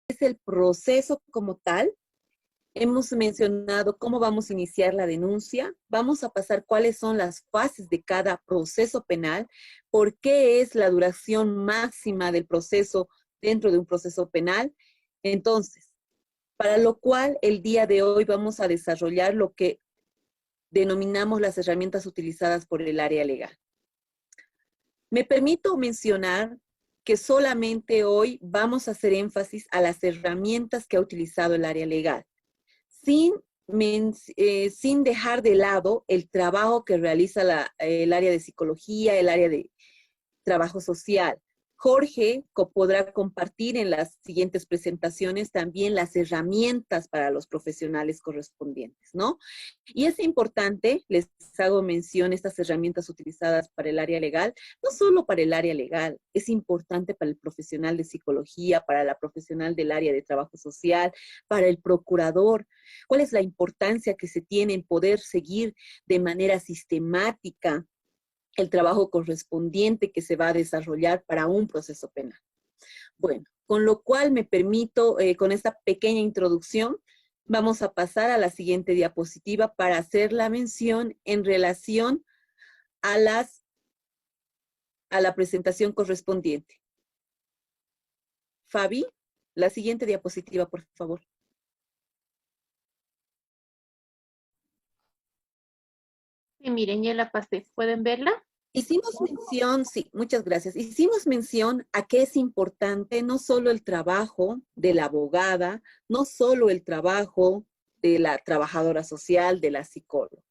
es el proceso como tal. Hemos mencionado cómo vamos a iniciar la denuncia, vamos a pasar cuáles son las fases de cada proceso penal, por qué es la duración máxima del proceso dentro de un proceso penal. Entonces, para lo cual el día de hoy vamos a desarrollar lo que denominamos las herramientas utilizadas por el área legal. Me permito mencionar que solamente hoy vamos a hacer énfasis a las herramientas que ha utilizado el área legal, sin dejar de lado el trabajo que realiza el área de psicología, el área de trabajo social. Jorge podrá compartir en las siguientes presentaciones también las herramientas para los profesionales correspondientes, ¿no? Y es importante, les hago mención, estas herramientas utilizadas para el área legal, no solo para el área legal, es importante para el profesional de psicología, para la profesional del área de trabajo social, para el procurador. ¿Cuál es la importancia que se tiene en poder seguir de manera sistemática el trabajo correspondiente que se va a desarrollar para un proceso penal? Bueno, con lo cual me permito, con esta pequeña introducción, vamos a pasar a la siguiente diapositiva para hacer la mención en relación a la presentación correspondiente. Fabi, la siguiente diapositiva, por favor. Sí, miren, ya la pasé. ¿Pueden verla? Hicimos mención, sí, muchas gracias. Hicimos mención a que es importante no solo el trabajo de la abogada, no solo el trabajo de la trabajadora social, de la psicóloga.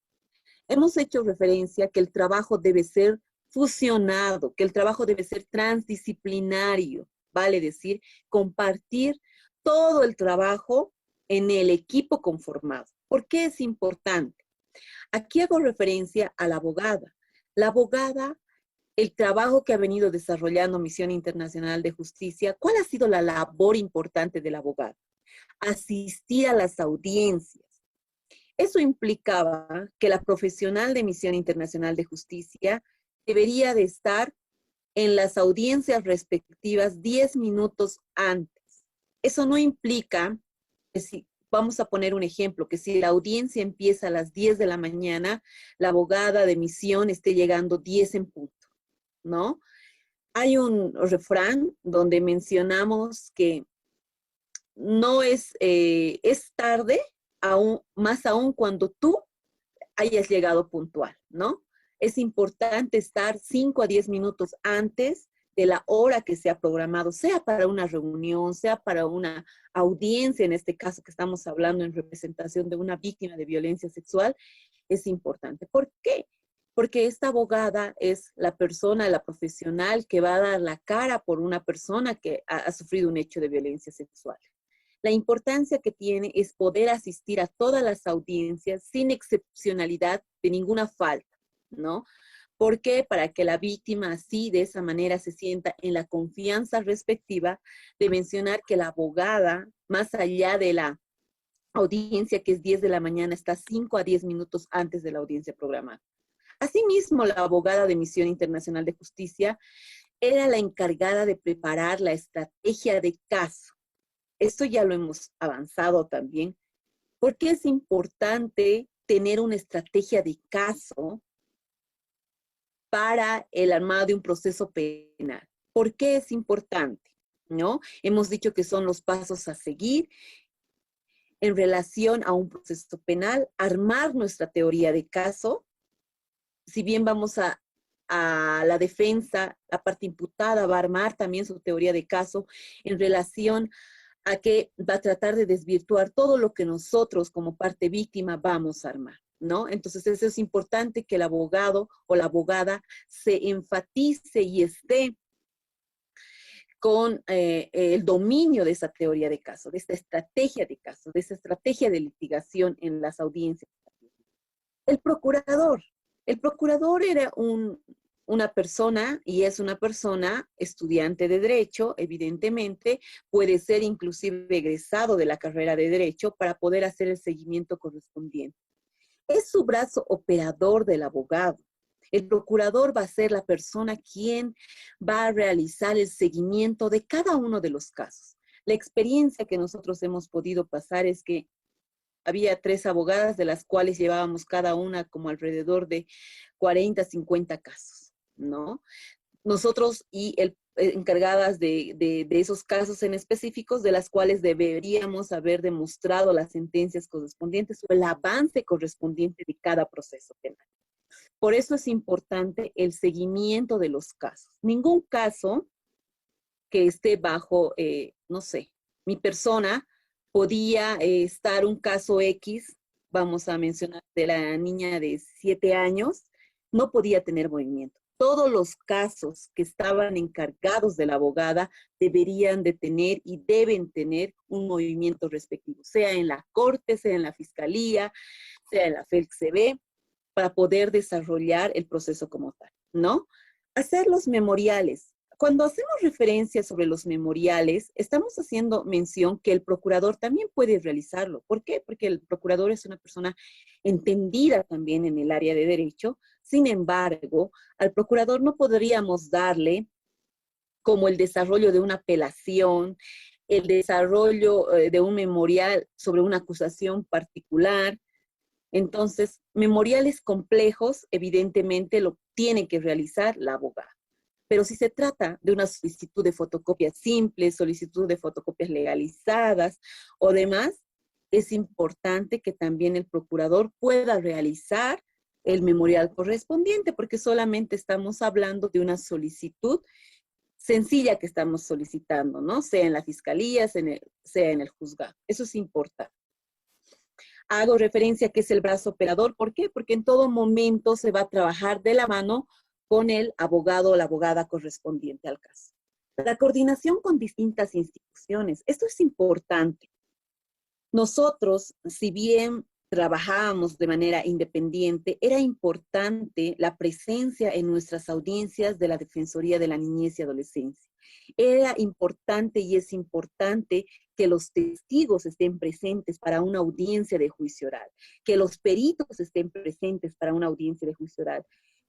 Hemos hecho referencia que el trabajo debe ser fusionado, que el trabajo debe ser transdisciplinario, vale decir, compartir todo el trabajo en el equipo conformado. ¿Por qué es importante? Aquí hago referencia a la abogada. La abogada, el trabajo que ha venido desarrollando Misión Internacional de Justicia, ¿cuál ha sido la labor importante de la abogada? Asistir a las audiencias. Eso implicaba que la profesional de Misión Internacional de Justicia debería de estar en las audiencias respectivas 10 minutos antes. Eso no implica que si, vamos a poner un ejemplo, que si la audiencia empieza a las 10 de la mañana, la abogada de misión esté llegando 10 en punto, ¿no? Hay un refrán donde mencionamos que no es tarde, más aún cuando tú hayas llegado puntual, ¿no? Es importante estar 5 a 10 minutos antes de la hora que se ha programado, sea para una reunión, sea para una audiencia, en este caso que estamos hablando en representación de una víctima de violencia sexual, es importante. ¿Por qué? Porque esta abogada es la persona, la profesional que va a dar la cara por una persona que ha sufrido un hecho de violencia sexual. La importancia que tiene es poder asistir a todas las audiencias sin excepcionalidad de ninguna falta, ¿no? ¿Por qué? Para que la víctima así, de esa manera, se sienta en la confianza respectiva de mencionar que la abogada, más allá de la audiencia que es 10 de la mañana, está 5 a 10 minutos antes de la audiencia programada. Asimismo, la abogada de Misión Internacional de Justicia era la encargada de preparar la estrategia de caso. Esto ya lo hemos avanzado también. ¿Por qué es importante tener una estrategia de caso para el armado de un proceso penal? ¿Por qué es importante? ¿No? Hemos dicho que son los pasos a seguir en relación a un proceso penal, armar nuestra teoría de caso. Si bien vamos a la defensa, la parte imputada va a armar también su teoría de caso en relación a que va a tratar de desvirtuar todo lo que nosotros como parte víctima vamos a armar, ¿no? Entonces eso es importante que el abogado o la abogada se enfatice y esté con el dominio de esa teoría de caso, de esta estrategia de caso, de esa estrategia de litigación en las audiencias. El procurador era una persona, y es una persona estudiante de Derecho, evidentemente, puede ser inclusive egresado de la carrera de Derecho para poder hacer el seguimiento correspondiente. Es su brazo operador del abogado. El procurador va a ser la persona quien va a realizar el seguimiento de cada uno de los casos. La experiencia que nosotros hemos podido pasar es que había 3 abogadas, de las cuales llevábamos cada una como alrededor de 40, 50 casos, ¿no? Nosotros encargadas de esos casos en específicos, de las cuales deberíamos haber demostrado las sentencias correspondientes o el avance correspondiente de cada proceso penal. Por eso es importante el seguimiento de los casos. Ningún caso que esté bajo, no sé, mi persona podía estar un caso X, vamos a mencionar, de la niña de 7 años, no podía tener movimiento. Todos los casos que estaban encargados de la abogada deberían de tener y deben tener un movimiento respectivo, sea en la corte, sea en la fiscalía, sea en la FELCB, para poder desarrollar el proceso como tal, ¿no? Hacer los memoriales. Cuando hacemos referencia sobre los memoriales, estamos haciendo mención que el procurador también puede realizarlo. ¿Por qué? Porque el procurador es una persona entendida también en el área de derecho. Sin embargo, al procurador no podríamos darle como el desarrollo de una apelación, el desarrollo de un memorial sobre una acusación particular. Entonces, memoriales complejos, evidentemente, lo tiene que realizar la abogada. Pero si se trata de una solicitud de fotocopias simples, solicitud de fotocopias legalizadas o demás, es importante que también el procurador pueda realizar el memorial correspondiente, porque solamente estamos hablando de una solicitud sencilla que estamos solicitando, ¿no? Sea en la fiscalía, sea en el juzgado. Eso es importante. Hago referencia a que es el brazo operador. ¿Por qué? Porque en todo momento se va a trabajar de la mano con el abogado o la abogada correspondiente al caso. La coordinación con distintas instituciones. Esto es importante. Nosotros, si bien trabajábamos de manera independiente, era importante la presencia en nuestras audiencias de la Defensoría de la Niñez y Adolescencia. Era importante y es importante que los testigos estén presentes para una audiencia de juicio oral, que los peritos estén presentes para una audiencia de juicio oral,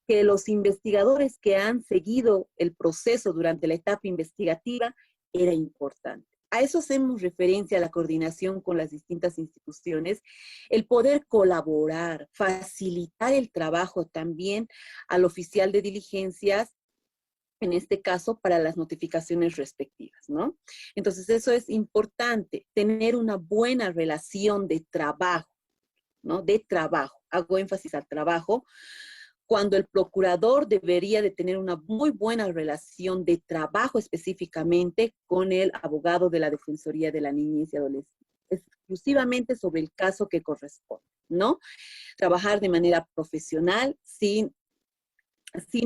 que los investigadores que han seguido el proceso durante la etapa investigativa, era importante. A eso hacemos referencia a la coordinación con las distintas instituciones, el poder colaborar, facilitar el trabajo también al oficial de diligencias, en este caso para las notificaciones respectivas, ¿no? Entonces eso es importante, tener una buena relación de trabajo, ¿no? De trabajo, hago énfasis al trabajo, cuando el procurador debería de tener una muy buena relación de trabajo específicamente con el abogado de la Defensoría de la Niñez y Adolescencia, exclusivamente sobre el caso que corresponde, ¿no? Trabajar de manera profesional sin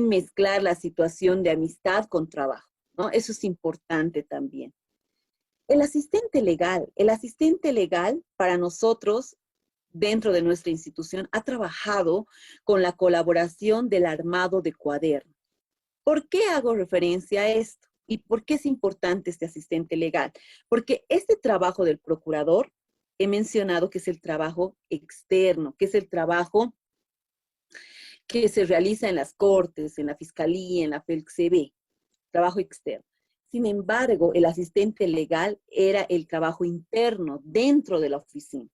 mezclar la situación de amistad con trabajo, ¿no? Eso es importante también. El asistente legal para nosotros dentro de nuestra institución ha trabajado con la colaboración del armado de cuadernos. ¿Por qué hago referencia a esto? ¿Y por qué es importante este asistente legal? Porque este trabajo del procurador, he mencionado que es el trabajo externo, que es el trabajo que se realiza en las cortes, en la fiscalía, en la FELCB, trabajo externo. Sin embargo, el asistente legal era el trabajo interno dentro de la oficina.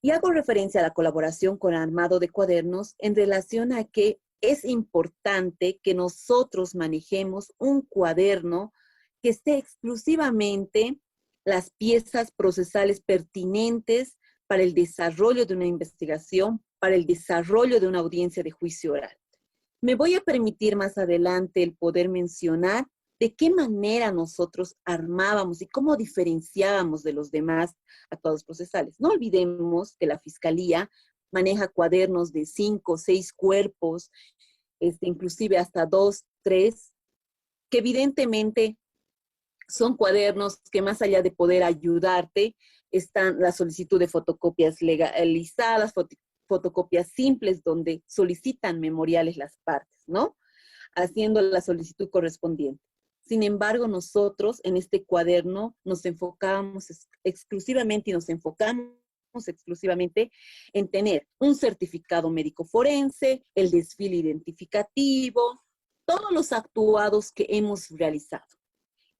Y hago referencia a la colaboración con armado de cuadernos en relación a que es importante que nosotros manejemos un cuaderno que esté exclusivamente las piezas procesales pertinentes para el desarrollo de una investigación, para el desarrollo de una audiencia de juicio oral. Me voy a permitir más adelante el poder mencionar de qué manera nosotros armábamos y cómo diferenciábamos de los demás actuados procesales. No olvidemos que la Fiscalía maneja cuadernos de 5, 6 cuerpos, inclusive hasta 2, 3, que evidentemente son cuadernos que más allá de poder ayudarte, están la solicitud de fotocopias legalizadas, fotocopias simples donde solicitan memoriales las partes, ¿no? Haciendo la solicitud correspondiente. Sin embargo, nosotros en este cuaderno nos enfocamos exclusivamente y nos enfocamos exclusivamente en tener un certificado médico forense, el desfile identificativo, todos los actuados que hemos realizado.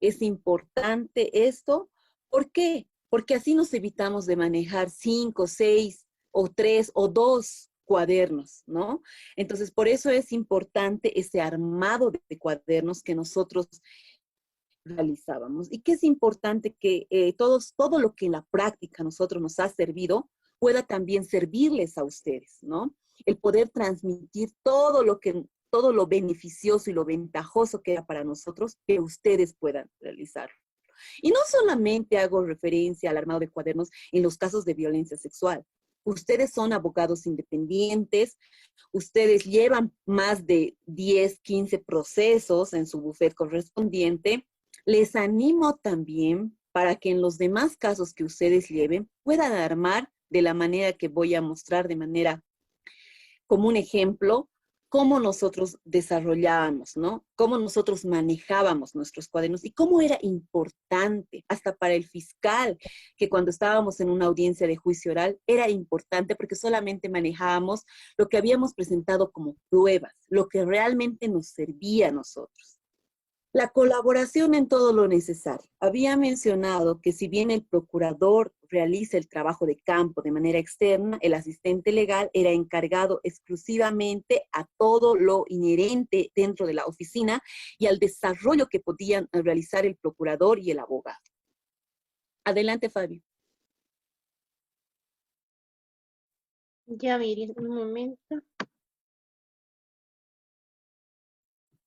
Es importante esto. ¿Por qué? Porque así nos evitamos de manejar 5, 6 o 3 o 2 cuadernos, ¿no? Entonces, por eso es importante ese armado de cuadernos que nosotros realizábamos. Y que es importante que todo lo que en la práctica nosotros nos ha servido pueda también servirles a ustedes, ¿no? El poder transmitir todo lo beneficioso y lo ventajoso que era para nosotros, que ustedes puedan realizar. Y no solamente hago referencia al armado de cuadernos en los casos de violencia sexual. Ustedes son abogados independientes, ustedes llevan más de 10, 15 procesos en su bufete correspondiente. Les animo también para que en los demás casos que ustedes lleven puedan armar de la manera que voy a mostrar, de manera como un ejemplo, cómo nosotros desarrollábamos, ¿no? Cómo nosotros manejábamos nuestros cuadernos y cómo era importante, hasta para el fiscal, que cuando estábamos en una audiencia de juicio oral, era importante porque solamente manejábamos lo que habíamos presentado como pruebas, lo que realmente nos servía a nosotros. La colaboración en todo lo necesario. Había mencionado que si bien el procurador realiza el trabajo de campo de manera externa, el asistente legal era encargado exclusivamente a todo lo inherente dentro de la oficina y al desarrollo que podían realizar el procurador y el abogado. Adelante, Fabio. Ya, Miriam, un momento.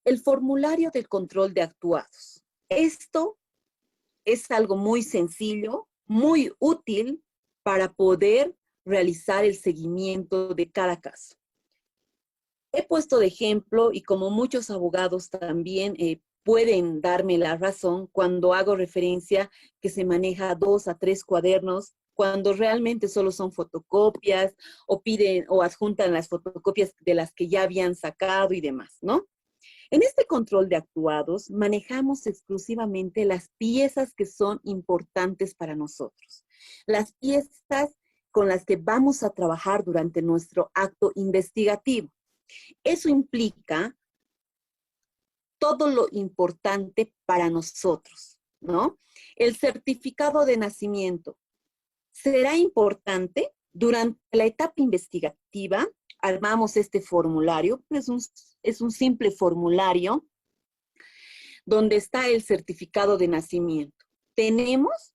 El formulario del control de actuados. Esto es algo muy sencillo, muy útil para poder realizar el seguimiento de cada caso. He puesto de ejemplo, y como muchos abogados también pueden darme la razón, cuando hago referencia que se maneja 2 a 3 cuadernos, cuando realmente solo son fotocopias, o piden o adjuntan las fotocopias de las que ya habían sacado y demás, ¿no? En este control de actuados, manejamos exclusivamente las piezas que son importantes para nosotros. Las piezas con las que vamos a trabajar durante nuestro acto investigativo. Eso implica todo lo importante para nosotros, ¿no? El certificado de nacimiento será importante durante la etapa investigativa. Armamos este formulario, es un simple formulario donde está el certificado de nacimiento. Tenemos,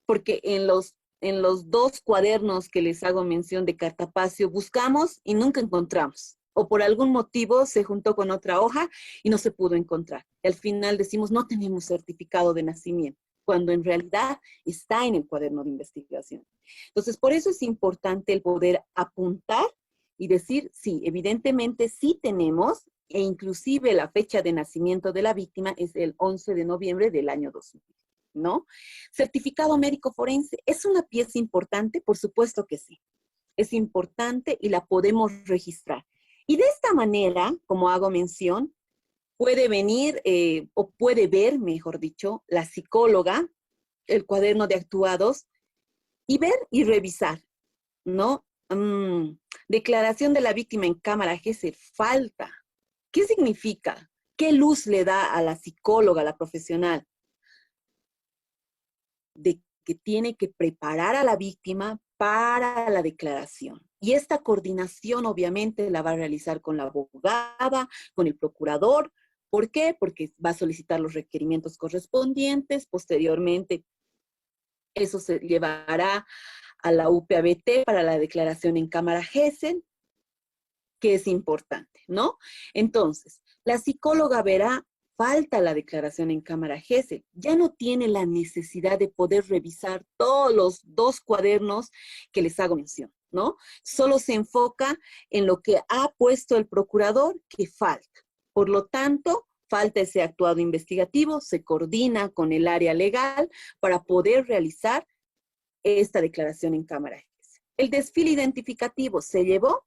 porque en los 2 cuadernos que les hago mención de cartapacio, buscamos y nunca encontramos. O por algún motivo se juntó con otra hoja y no se pudo encontrar. Y al final decimos, no tenemos certificado de nacimiento, cuando en realidad está en el cuaderno de investigación. Entonces, por eso es importante el poder apuntar y decir, sí, evidentemente sí tenemos, e inclusive la fecha de nacimiento de la víctima es el 11 de noviembre del año 2000, ¿no? Certificado médico forense, ¿es una pieza importante? Por supuesto que sí. Es importante y la podemos registrar. Y de esta manera, como hago mención, puede venir o puede ver, mejor dicho, la psicóloga, el cuaderno de actuados y ver y revisar, ¿no? Declaración de la víctima en cámara Gesell, falta. ¿Qué significa? ¿Qué luz le da a la psicóloga, a la profesional? De que tiene que preparar a la víctima para la declaración. Y esta coordinación obviamente la va a realizar con la abogada, con el procurador. ¿Por qué? Porque va a solicitar los requerimientos correspondientes. Posteriormente, eso se llevará a la UPABT para la declaración en cámara Gesell, que es importante, ¿no? Entonces, la psicóloga verá, falta la declaración en cámara Gesell, ya no tiene la necesidad de poder revisar todos los 2 cuadernos que les hago mención, ¿no? Solo se enfoca en lo que ha puesto el procurador que falta. Por lo tanto, falta ese actuado investigativo, se coordina con el área legal para poder realizar esta declaración en cámara Gesell. El desfile identificativo se llevó.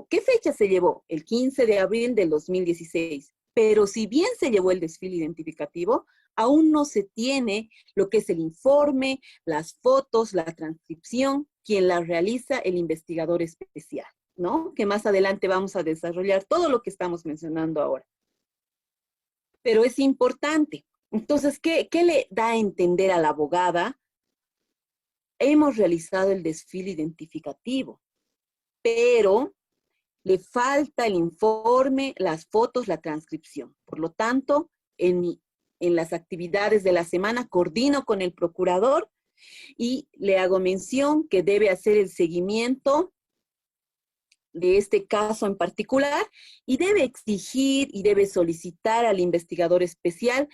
¿Qué fecha se llevó? El 15 de abril del 2016. Pero si bien se llevó el desfile identificativo, aún no se tiene lo que es el informe, las fotos, la transcripción, quien la realiza el investigador especial, ¿no? Que más adelante vamos a desarrollar todo lo que estamos mencionando ahora. pero es importante. Entonces, ¿qué le da a entender a la abogada? Hemos realizado el desfile identificativo, pero le falta el informe, las fotos, la transcripción. Por lo tanto, en las actividades de la semana coordino con el procurador y le hago mención que debe hacer el seguimiento de este caso en particular y debe exigir y debe solicitar al investigador especial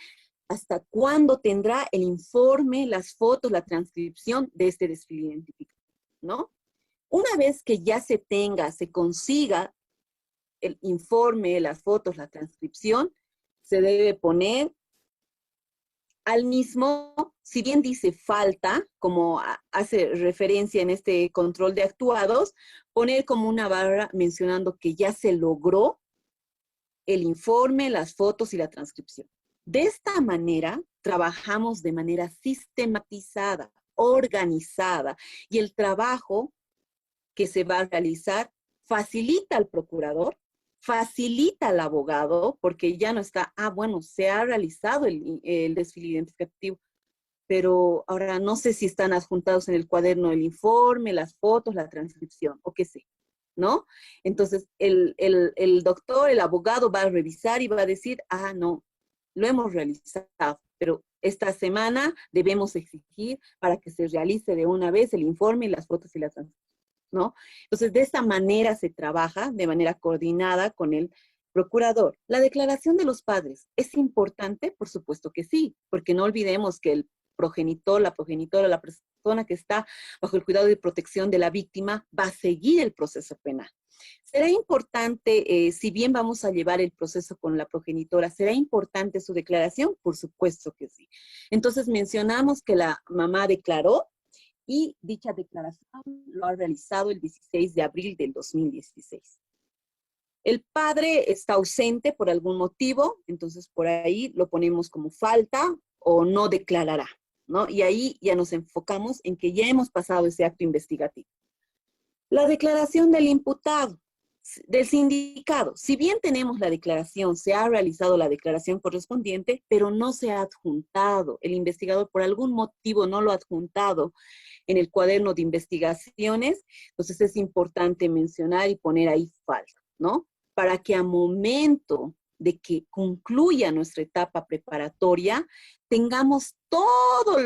hasta cuándo tendrá el informe, las fotos, la transcripción de este desfile identificativo, ¿no? Una vez que ya se tenga, se consiga el informe, las fotos, la transcripción, se debe poner al mismo, si bien dice falta, como hace referencia en este control de actuados, poner como una barra mencionando que ya se logró el informe, las fotos y la transcripción. De esta manera, trabajamos de manera sistematizada, organizada, y el trabajo que se va a realizar facilita al procurador, facilita al abogado, porque ya no está, bueno, se ha realizado el desfile identificativo, pero ahora no sé si están adjuntados en el cuaderno el informe, las fotos, la transcripción, o qué sé, ¿no? Entonces, el doctor, el abogado va a revisar y va a decir, no, lo hemos realizado, pero esta semana debemos exigir para que se realice de una vez el informe, las fotos y la transcripción, ¿no? Entonces, de esta manera se trabaja, de manera coordinada con el procurador. La declaración de los padres, ¿es importante? Por supuesto que sí, porque no olvidemos que el progenitor, la progenitora, la persona que está bajo el cuidado y protección de la víctima va a seguir el proceso penal. ¿Será importante, si bien vamos a llevar el proceso con la progenitora, será importante su declaración? Por supuesto que sí. Entonces mencionamos que la mamá declaró y dicha declaración lo ha realizado el 16 de abril del 2016. El padre está ausente por algún motivo, entonces por ahí lo ponemos como falta o no declarará, ¿no? Y ahí ya nos enfocamos en que ya hemos pasado ese acto investigativo. La declaración del imputado, del sindicado. Si bien tenemos la declaración, se ha realizado la declaración correspondiente, pero no se ha adjuntado. El investigador por algún motivo no lo ha adjuntado en el cuaderno de investigaciones, entonces es importante mencionar y poner ahí falta, ¿no? Para que a momento de que concluya nuestra etapa preparatoria, tengamos todo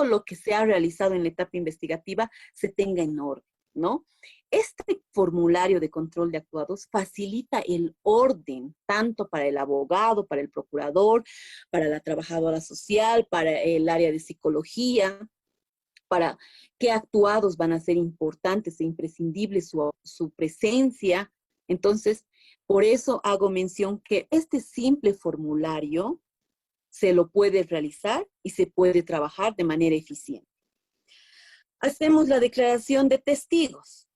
lo que se ha realizado en la etapa investigativa se tenga en orden, ¿no? Este formulario de control de actuados facilita el orden, tanto para el abogado, para el procurador, para la trabajadora social, para el área de psicología, para qué actuados van a ser importantes e imprescindibles su presencia. Entonces, por eso hago mención que este simple formulario se lo puede realizar y se puede trabajar de manera eficiente. Hacemos la declaración de testigos.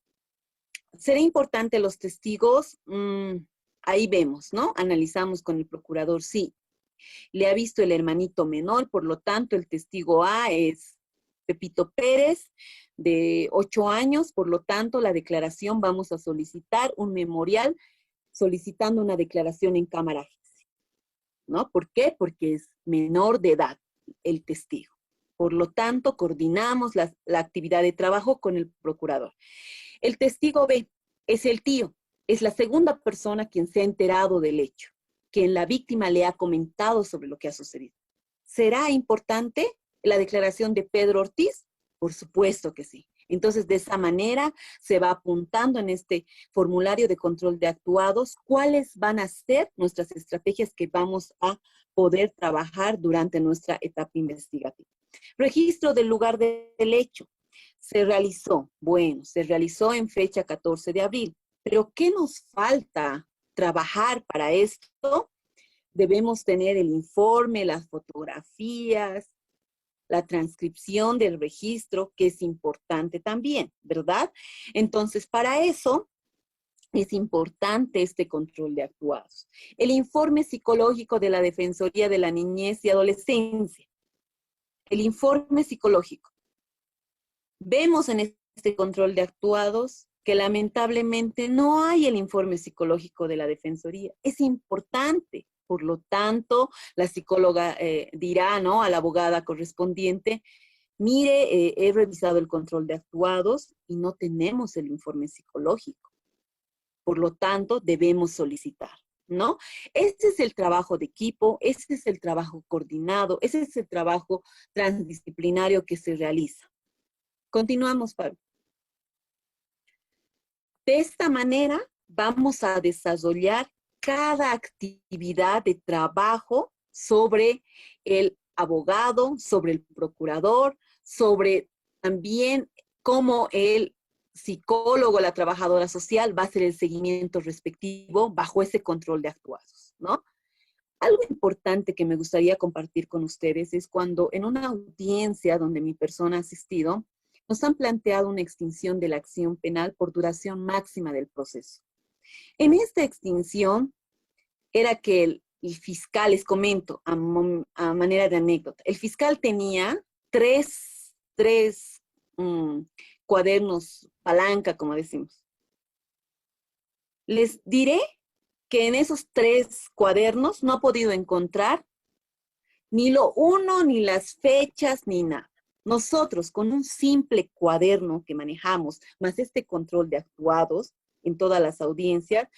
¿Será importante los testigos? Ahí vemos, ¿no? Analizamos con el procurador, sí. Le ha visto el hermanito menor, por lo tanto, el testigo A es Pepito Pérez, de 8 años, por lo tanto, la declaración vamos a solicitar un memorial solicitando una declaración en cámara, ¿no? ¿Por qué? Porque es menor de edad el testigo. Por lo tanto, coordinamos la actividad de trabajo con el procurador. El testigo B es el tío, es la segunda persona quien se ha enterado del hecho, quien la víctima le ha comentado sobre lo que ha sucedido. ¿Será importante la declaración de Pedro Ortiz? Por supuesto que sí. Entonces, de esa manera se va apuntando en este formulario de control de actuados cuáles van a ser nuestras estrategias que vamos a poder trabajar durante nuestra etapa investigativa. Registro del lugar del hecho. Se realizó, bueno, se realizó en fecha 14 de abril, pero ¿qué nos falta trabajar para esto? Debemos tener el informe, las fotografías, la transcripción del registro, que es importante también, ¿verdad? Entonces, para eso es importante este control de actuados. El informe psicológico de la Defensoría de la Niñez y Adolescencia. El informe psicológico. Vemos en este control de actuados que lamentablemente no hay el informe psicológico de la Defensoría. Es importante Por lo tanto, la psicóloga dirá, ¿no?, a la abogada correspondiente, mire, he revisado el control de actuados y no tenemos el informe psicológico. Por lo tanto, debemos solicitar, ¿no? Ese es el trabajo de equipo, ese es el trabajo coordinado, ese es el trabajo transdisciplinario que se realiza. Continuamos, Pablo. De esta manera, vamos a desarrollar cada actividad de trabajo sobre el abogado, sobre el procurador, sobre también cómo el psicólogo, la trabajadora social va a hacer el seguimiento respectivo bajo ese control de actuados, ¿no? Algo importante que me gustaría compartir con ustedes es cuando en una audiencia donde mi persona ha asistido, nos han planteado una extinción de la acción penal por duración máxima del proceso. En esta extinción era que el fiscal, les comento a manera de anécdota, el fiscal tenía tres cuadernos palanca, como decimos. Les diré que en esos 3 cuadernos no ha podido encontrar ni lo uno, ni las fechas, ni nada. Nosotros, con un simple cuaderno que manejamos, más este control de actuados en todas las audiencias,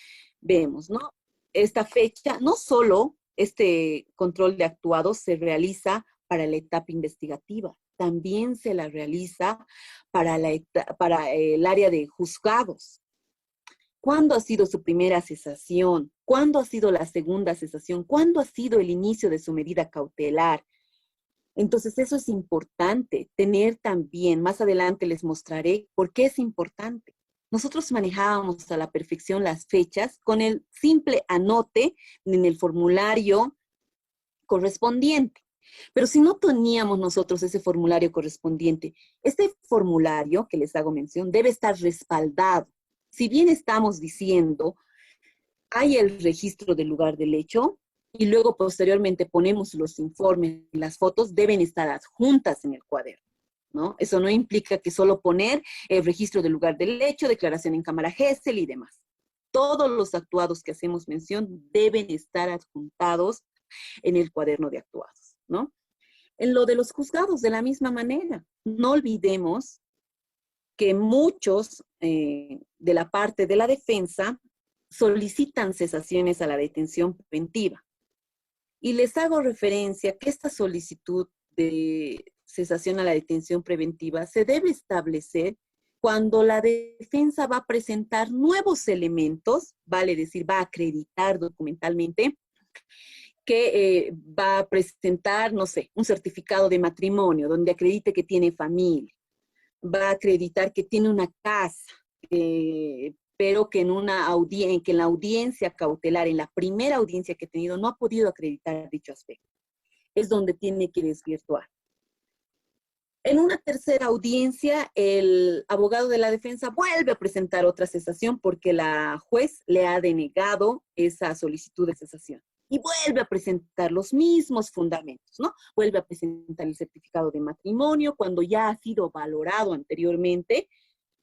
vemos, ¿no? Esta fecha, no solo este control de actuados se realiza para la etapa investigativa, también se la realiza para el área de juzgados. ¿Cuándo ha sido su primera cesación? ¿Cuándo ha sido la segunda cesación? ¿Cuándo ha sido el inicio de su medida cautelar? Entonces, eso es importante, tener también, más adelante les mostraré por qué es importante. Nosotros manejábamos a la perfección las fechas con el simple anote en el formulario correspondiente. Pero si no teníamos nosotros ese formulario correspondiente, este formulario que les hago mención debe estar respaldado. Si bien estamos diciendo, hay el registro del lugar del hecho y luego posteriormente ponemos los informes, las fotos deben estar adjuntas en el cuaderno, ¿no? Eso no implica que solo poner el registro del lugar del hecho, declaración en cámara Gesell y demás. Todos los actuados que hacemos mención deben estar adjuntados en el cuaderno de actuados, ¿no? En lo de los juzgados, de la misma manera, no olvidemos que muchos de la parte de la defensa solicitan cesaciones a la detención preventiva. Y les hago referencia que esta solicitud de cesación a la detención preventiva se debe establecer cuando la defensa va a presentar nuevos elementos, vale decir, va a acreditar documentalmente, que va a presentar, no sé, un certificado de matrimonio donde acredite que tiene familia, va a acreditar que tiene una casa, pero que que en la audiencia cautelar, en la primera audiencia que ha tenido, no ha podido acreditar dicho aspecto. Es donde tiene que desvirtuar. En una tercera audiencia, el abogado de la defensa vuelve a presentar otra cesación porque la juez le ha denegado esa solicitud de cesación. Y vuelve a presentar los mismos fundamentos, ¿no? Vuelve a presentar el certificado de matrimonio cuando ya ha sido valorado anteriormente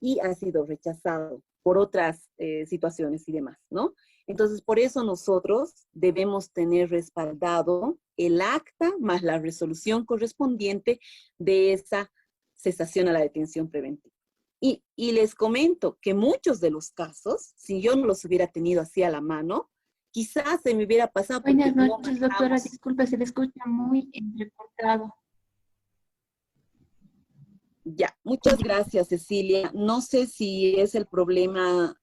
y ha sido rechazado por otras situaciones y demás, ¿no? Entonces, por eso nosotros debemos tener respaldado el acta más la resolución correspondiente de esa cesación a la detención preventiva. Y les comento que muchos de los casos, si yo no los hubiera tenido así a la mano, quizás se me hubiera pasado. Buenas noches, doctora. Disculpe, se le escucha muy entrecortado. Ya, muchas gracias, Cecilia. No sé si es el problema,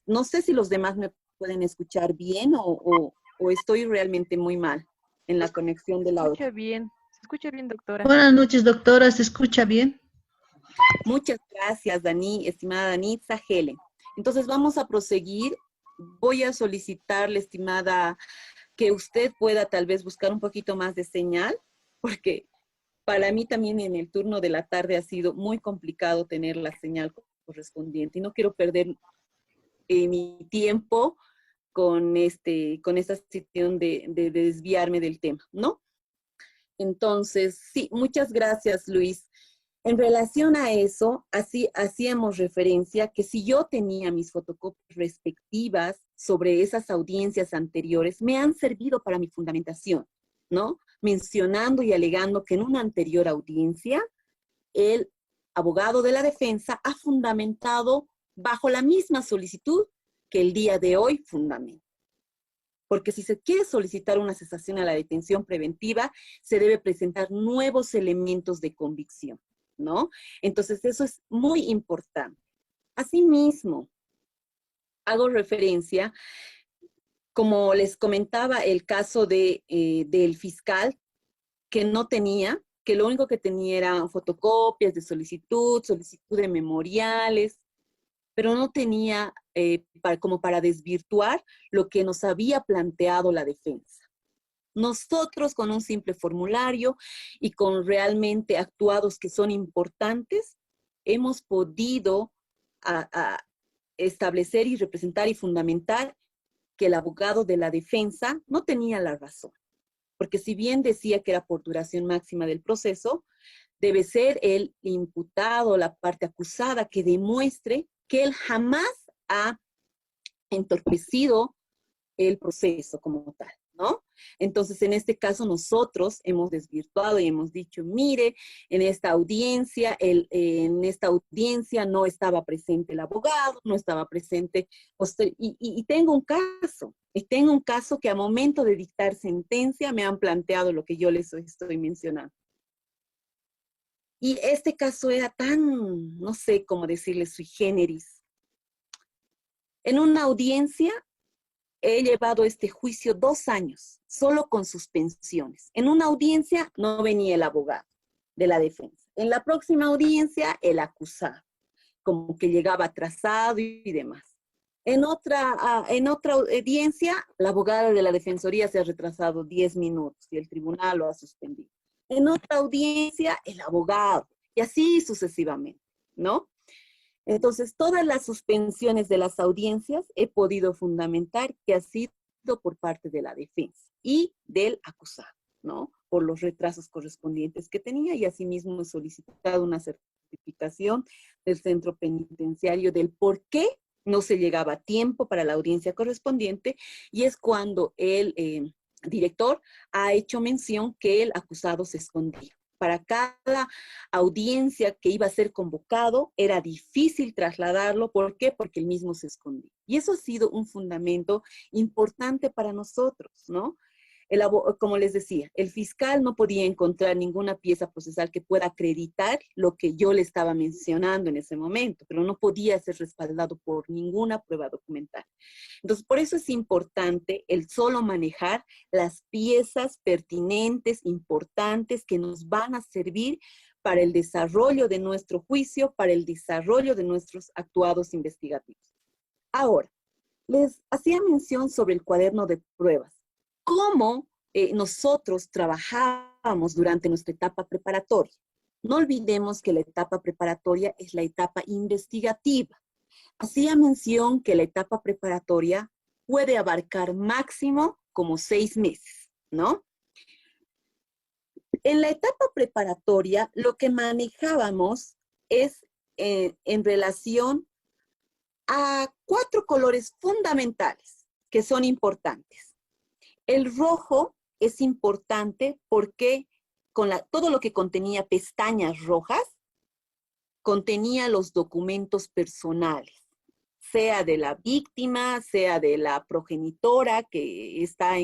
no sé si los demás me pueden escuchar bien o estoy realmente muy mal en la conexión del audio. Se escucha bien, doctora. Buenas noches, doctora, ¿se escucha bien? Muchas gracias, Dani, estimada Danitza, Helen. Entonces vamos a proseguir. Voy a solicitarle, estimada, que usted pueda tal vez buscar un poquito más de señal, porque para mí también en el turno de la tarde ha sido muy complicado tener la señal correspondiente y no quiero perder mi tiempo con esta situación de desviarme del tema, ¿no? Entonces, sí, muchas gracias, Luis. En relación a eso, así hacíamos referencia que si yo tenía mis fotocopias respectivas sobre esas audiencias anteriores, me han servido para mi fundamentación, ¿no? Mencionando y alegando que en una anterior audiencia, el abogado de la defensa ha fundamentado bajo la misma solicitud que el día de hoy fundamenta. Porque si se quiere solicitar una cesación a la detención preventiva, se debe presentar nuevos elementos de convicción, ¿no? Entonces, eso es muy importante. Asimismo, hago referencia, como les comentaba, el caso del fiscal que no tenía, que lo único que tenía eran fotocopias de solicitud de memoriales, pero no tenía como para desvirtuar lo que nos había planteado la defensa. Nosotros con un simple formulario y con realmente actuados que son importantes, hemos podido establecer y representar y fundamentar que el abogado de la defensa no tenía la razón. Porque si bien decía que era por duración máxima del proceso, debe ser el imputado, la parte acusada, que demuestre que él jamás ha entorpecido el proceso como tal, ¿no? Entonces, en este caso, nosotros hemos desvirtuado y hemos dicho, mire, en esta audiencia no estaba presente el abogado, no estaba presente, y tengo un caso que a momento de dictar sentencia me han planteado lo que yo les estoy mencionando. Y este caso era tan, no sé cómo decirle, sui generis. En una audiencia he llevado este juicio 2 años, solo con suspensiones. En una audiencia no venía el abogado de la defensa. En la próxima audiencia, el acusado, como que llegaba atrasado y demás. En otra audiencia, la abogada de la defensoría se ha retrasado 10 minutos y el tribunal lo ha suspendido. En otra audiencia, el abogado, y así sucesivamente, ¿no? Entonces, todas las suspensiones de las audiencias he podido fundamentar que ha sido por parte de la defensa y del acusado, ¿no? Por los retrasos correspondientes que tenía, y asimismo he solicitado una certificación del centro penitenciario del por qué no se llegaba a tiempo para la audiencia correspondiente, y es cuando el director ha hecho mención que el acusado se escondía. Para cada audiencia que iba a ser convocado, era difícil trasladarlo. ¿Por qué? Porque él mismo se escondía. Y eso ha sido un fundamento importante para nosotros, ¿no? Como les decía, el fiscal no podía encontrar ninguna pieza procesal que pueda acreditar lo que yo le estaba mencionando en ese momento, pero no podía ser respaldado por ninguna prueba documental. Entonces, por eso es importante el solo manejar las piezas pertinentes, importantes, que nos van a servir para el desarrollo de nuestro juicio, para el desarrollo de nuestros actuados investigativos. Ahora, les hacía mención sobre el cuaderno de pruebas. ¿Cómo nosotros trabajábamos durante nuestra etapa preparatoria? No olvidemos que la etapa preparatoria es la etapa investigativa. Hacía mención que la etapa preparatoria puede abarcar máximo como 6 meses, ¿no? En la etapa preparatoria, lo que manejábamos es en relación a 4 colores fundamentales que son importantes. El rojo es importante porque todo lo que contenía pestañas rojas contenía los documentos personales, sea de la víctima, sea de la progenitora que está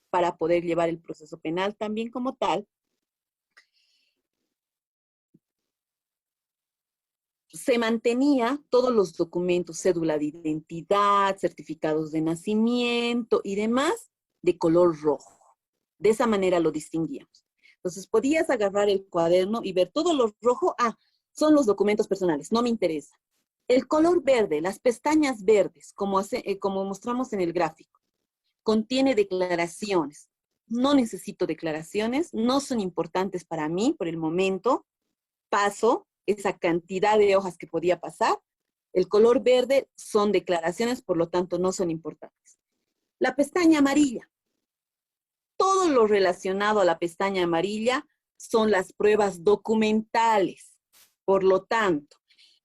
para poder llevar el proceso penal también como tal. Se mantenía todos los documentos, cédula de identidad, certificados de nacimiento y demás, de color rojo. De esa manera lo distinguíamos. Entonces podías agarrar el cuaderno y ver todo lo rojo, son los documentos personales, no me interesa. El color verde, las pestañas verdes, como mostramos en el gráfico, contiene declaraciones. No necesito declaraciones, no son importantes para mí por el momento. Paso esa cantidad de hojas que podía pasar. El color verde son declaraciones, por lo tanto no son importantes. La pestaña amarilla. Todo lo relacionado a la pestaña amarilla son las pruebas documentales. Por lo tanto,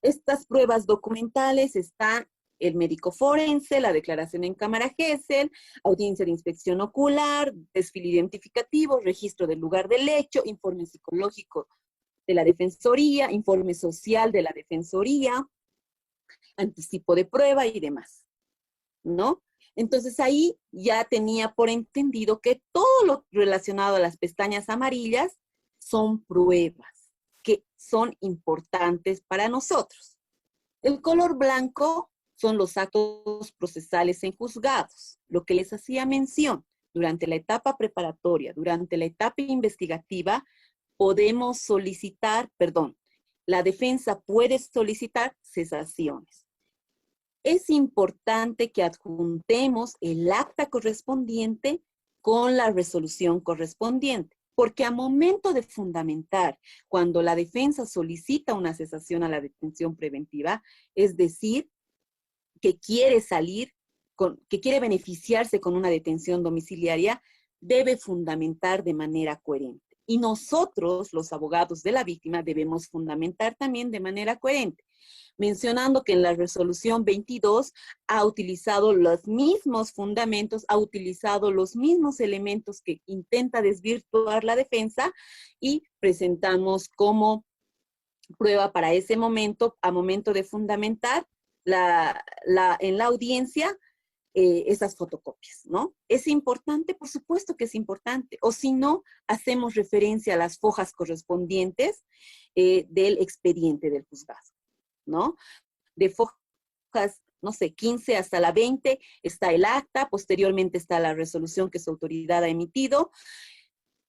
estas pruebas documentales están el médico forense, la declaración en cámara Gesell, audiencia de inspección ocular, desfile identificativo, registro del lugar del hecho, informe psicológico de la defensoría, informe social de la defensoría, anticipo de prueba y demás, ¿no? Entonces ahí ya tenía por entendido que todo lo relacionado a las pestañas amarillas son pruebas que son importantes para nosotros. El color blanco son los actos procesales en juzgados, lo que les hacía mención. Durante la etapa preparatoria, durante la etapa investigativa, podemos solicitar, perdón, la defensa puede solicitar cesaciones. Es importante que adjuntemos el acta correspondiente con la resolución correspondiente, porque a momento de fundamentar, cuando la defensa solicita una cesación a la detención preventiva, es decir, que quiere salir, que quiere beneficiarse con una detención domiciliaria, debe fundamentar de manera coherente. Y nosotros, los abogados de la víctima, debemos fundamentar también de manera coherente, mencionando que en la resolución 22 ha utilizado los mismos fundamentos, ha utilizado los mismos elementos que intenta desvirtuar la defensa y presentamos como prueba para ese momento, a momento de fundamentar, en la audiencia, esas fotocopias, ¿no? ¿Es importante? Por supuesto que es importante. O si no, hacemos referencia a las fojas correspondientes del expediente del juzgado, ¿no? De fojas, no sé, 15 hasta la 20 está el acta, posteriormente está la resolución que su autoridad ha emitido,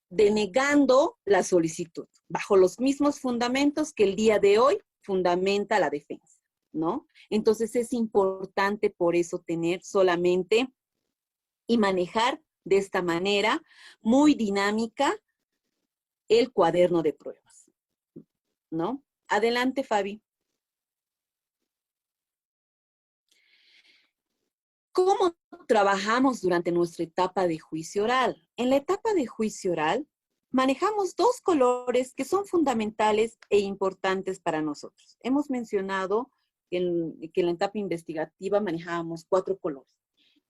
denegando la solicitud, bajo los mismos fundamentos que el día de hoy fundamenta la defensa, ¿no? Entonces es importante por eso tener solamente y manejar de esta manera muy dinámica el cuaderno de pruebas, ¿no? Adelante, Fabi. ¿Cómo trabajamos durante nuestra etapa de juicio oral? En la etapa de juicio oral manejamos dos colores que son fundamentales e importantes para nosotros. Hemos mencionado que en la etapa investigativa manejábamos 4 colores.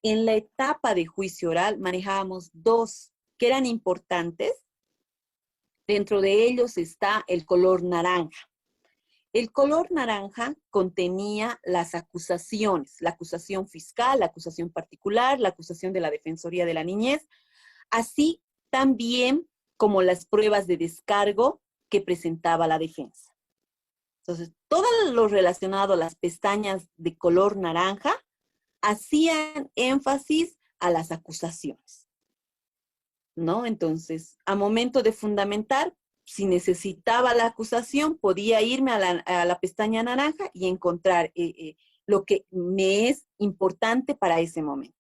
En la etapa de juicio oral manejábamos 2 que eran importantes. Dentro de ellos está el color naranja. El color naranja contenía las acusaciones, la acusación fiscal, la acusación particular, la acusación de la Defensoría de la Niñez, así también como las pruebas de descargo que presentaba la defensa. Entonces, todo lo relacionado a las pestañas de color naranja hacían énfasis a las acusaciones, ¿no? Entonces, a momento de fundamentar, si necesitaba la acusación, podía irme a la pestaña naranja y encontrar lo que me es importante para ese momento.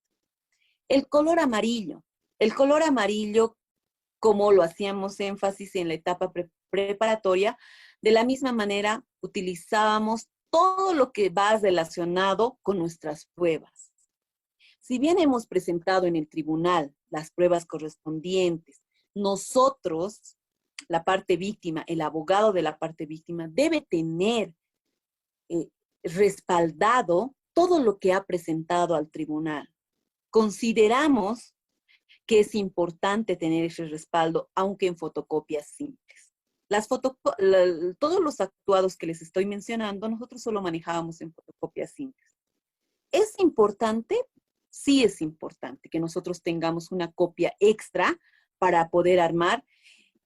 El color amarillo, como lo hacíamos énfasis en la etapa preparatoria, de la misma manera utilizábamos todo lo que va relacionado con nuestras pruebas. Si bien hemos presentado en el tribunal las pruebas correspondientes, nosotros, la parte víctima, el abogado de la parte víctima, debe tener respaldado todo lo que ha presentado al tribunal. Consideramos que es importante tener ese respaldo, aunque en fotocopias simples. Todos los actuados que les estoy mencionando, nosotros solo manejábamos en fotocopias simples. ¿Es importante? Sí es importante que nosotros tengamos una copia extra para poder armar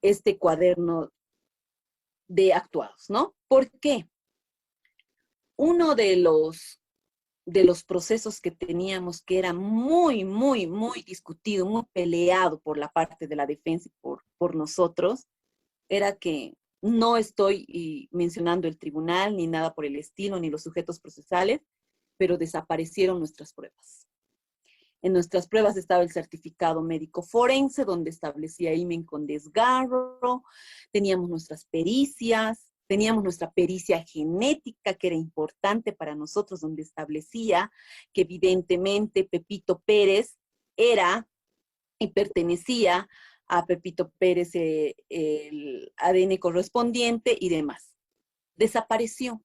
este cuaderno de actuados, ¿no? ¿Por qué? Uno de los procesos que teníamos que era muy discutido, muy peleado por la parte de la defensa y por nosotros, era que no estoy mencionando el tribunal ni nada por el estilo, ni los sujetos procesales, pero desaparecieron nuestras pruebas. En nuestras pruebas estaba el certificado médico forense, donde establecía imen con desgarro, teníamos nuestras pericias, teníamos nuestra pericia genética, que era importante para nosotros, donde establecía que evidentemente Pepito Pérez era y pertenecía a Pepito Pérez el ADN correspondiente y demás. desapareció.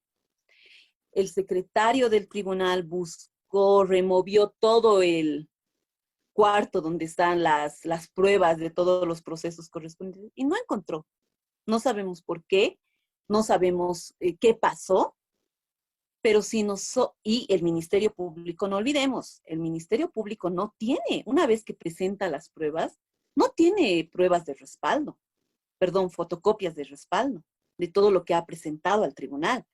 El secretario del tribunal buscó, removió todo el cuarto donde están las pruebas de todos los procesos correspondientes y no encontró. No sabemos por qué, no sabemos qué pasó, pero si y el Ministerio Público, no olvidemos, el Ministerio Público no tiene, una vez que presenta las pruebas, no tiene pruebas de respaldo, perdón, fotocopias de respaldo de todo lo que ha presentado al tribunal.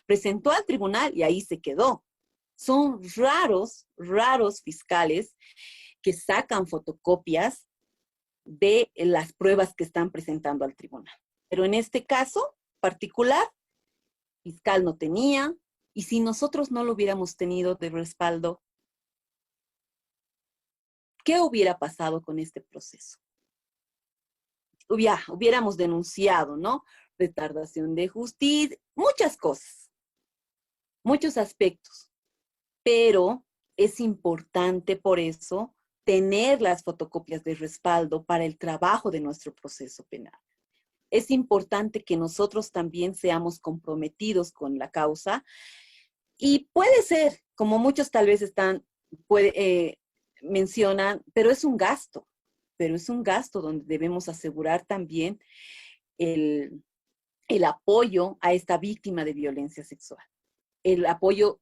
Presentó al tribunal y ahí se quedó. Son raros fiscales que sacan fotocopias de las pruebas que están presentando al tribunal. Pero en este caso particular, fiscal no tenía, y si nosotros no lo hubiéramos tenido de respaldo, ¿qué hubiera pasado con este proceso? Hubiéramos denunciado, ¿no? Retardación de justicia, muchas cosas, muchos aspectos, pero es importante por eso tener las fotocopias de respaldo para el trabajo de nuestro proceso penal. Es importante que nosotros también seamos comprometidos con la causa y puede ser, como muchos tal vez mencionan, pero es un gasto donde debemos asegurar también el apoyo a esta víctima de violencia sexual, el apoyo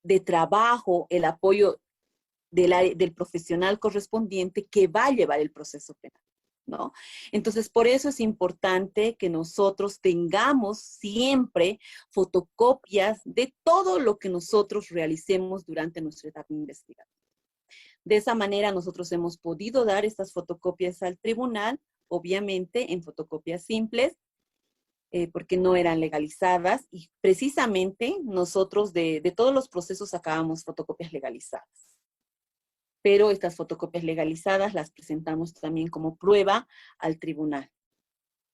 de trabajo, el apoyo del profesional correspondiente que va a llevar el proceso penal, ¿no? Entonces, por eso es importante que nosotros tengamos siempre fotocopias de todo lo que nosotros realicemos durante nuestra etapa investigativa. De esa manera, nosotros hemos podido dar estas fotocopias al tribunal, obviamente en fotocopias simples, porque no eran legalizadas, y precisamente nosotros de todos los procesos sacábamos fotocopias legalizadas. Pero estas fotocopias legalizadas las presentamos también como prueba al tribunal,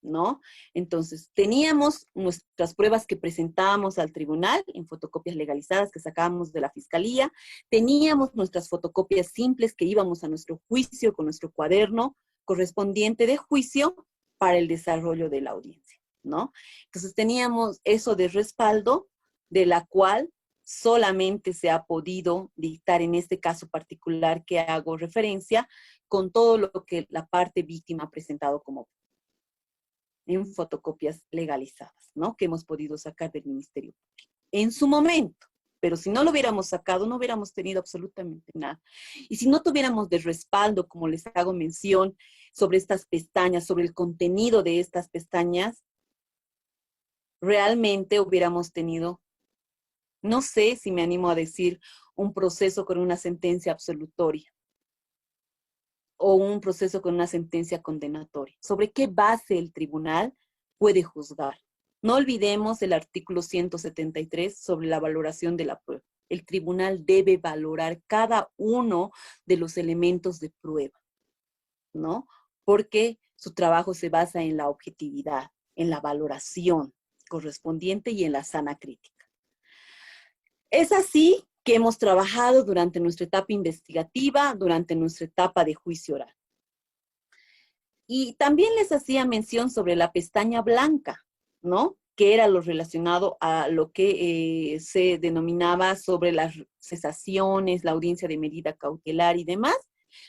¿no? Entonces, teníamos nuestras pruebas que presentábamos al tribunal en fotocopias legalizadas que sacábamos de la fiscalía, teníamos nuestras fotocopias simples que íbamos a nuestro juicio con nuestro cuaderno correspondiente de juicio para el desarrollo de la audiencia, ¿no? Entonces, teníamos eso de respaldo, de la cual solamente se ha podido dictar en este caso particular que hago referencia con todo lo que la parte víctima ha presentado como en fotocopias legalizadas, ¿no? Que hemos podido sacar del Ministerio Público en su momento. Pero si no lo hubiéramos sacado, no hubiéramos tenido absolutamente nada. Y si no tuviéramos de respaldo, como les hago mención, sobre estas pestañas, sobre el contenido de estas pestañas, realmente hubiéramos tenido, no sé si me animo a decir, un proceso con una sentencia absolutoria o un proceso con una sentencia condenatoria. ¿Sobre qué base el tribunal puede juzgar? No olvidemos el artículo 173 sobre la valoración de la prueba. El tribunal debe valorar cada uno de los elementos de prueba, ¿no? Porque su trabajo se basa en la objetividad, en la valoración correspondiente y en la sana crítica. Es así que hemos trabajado durante nuestra etapa investigativa, durante nuestra etapa de juicio oral. Y también les hacía mención sobre la pestaña blanca, ¿no? Que era lo relacionado a lo que se denominaba sobre las cesaciones, la audiencia de medida cautelar y demás.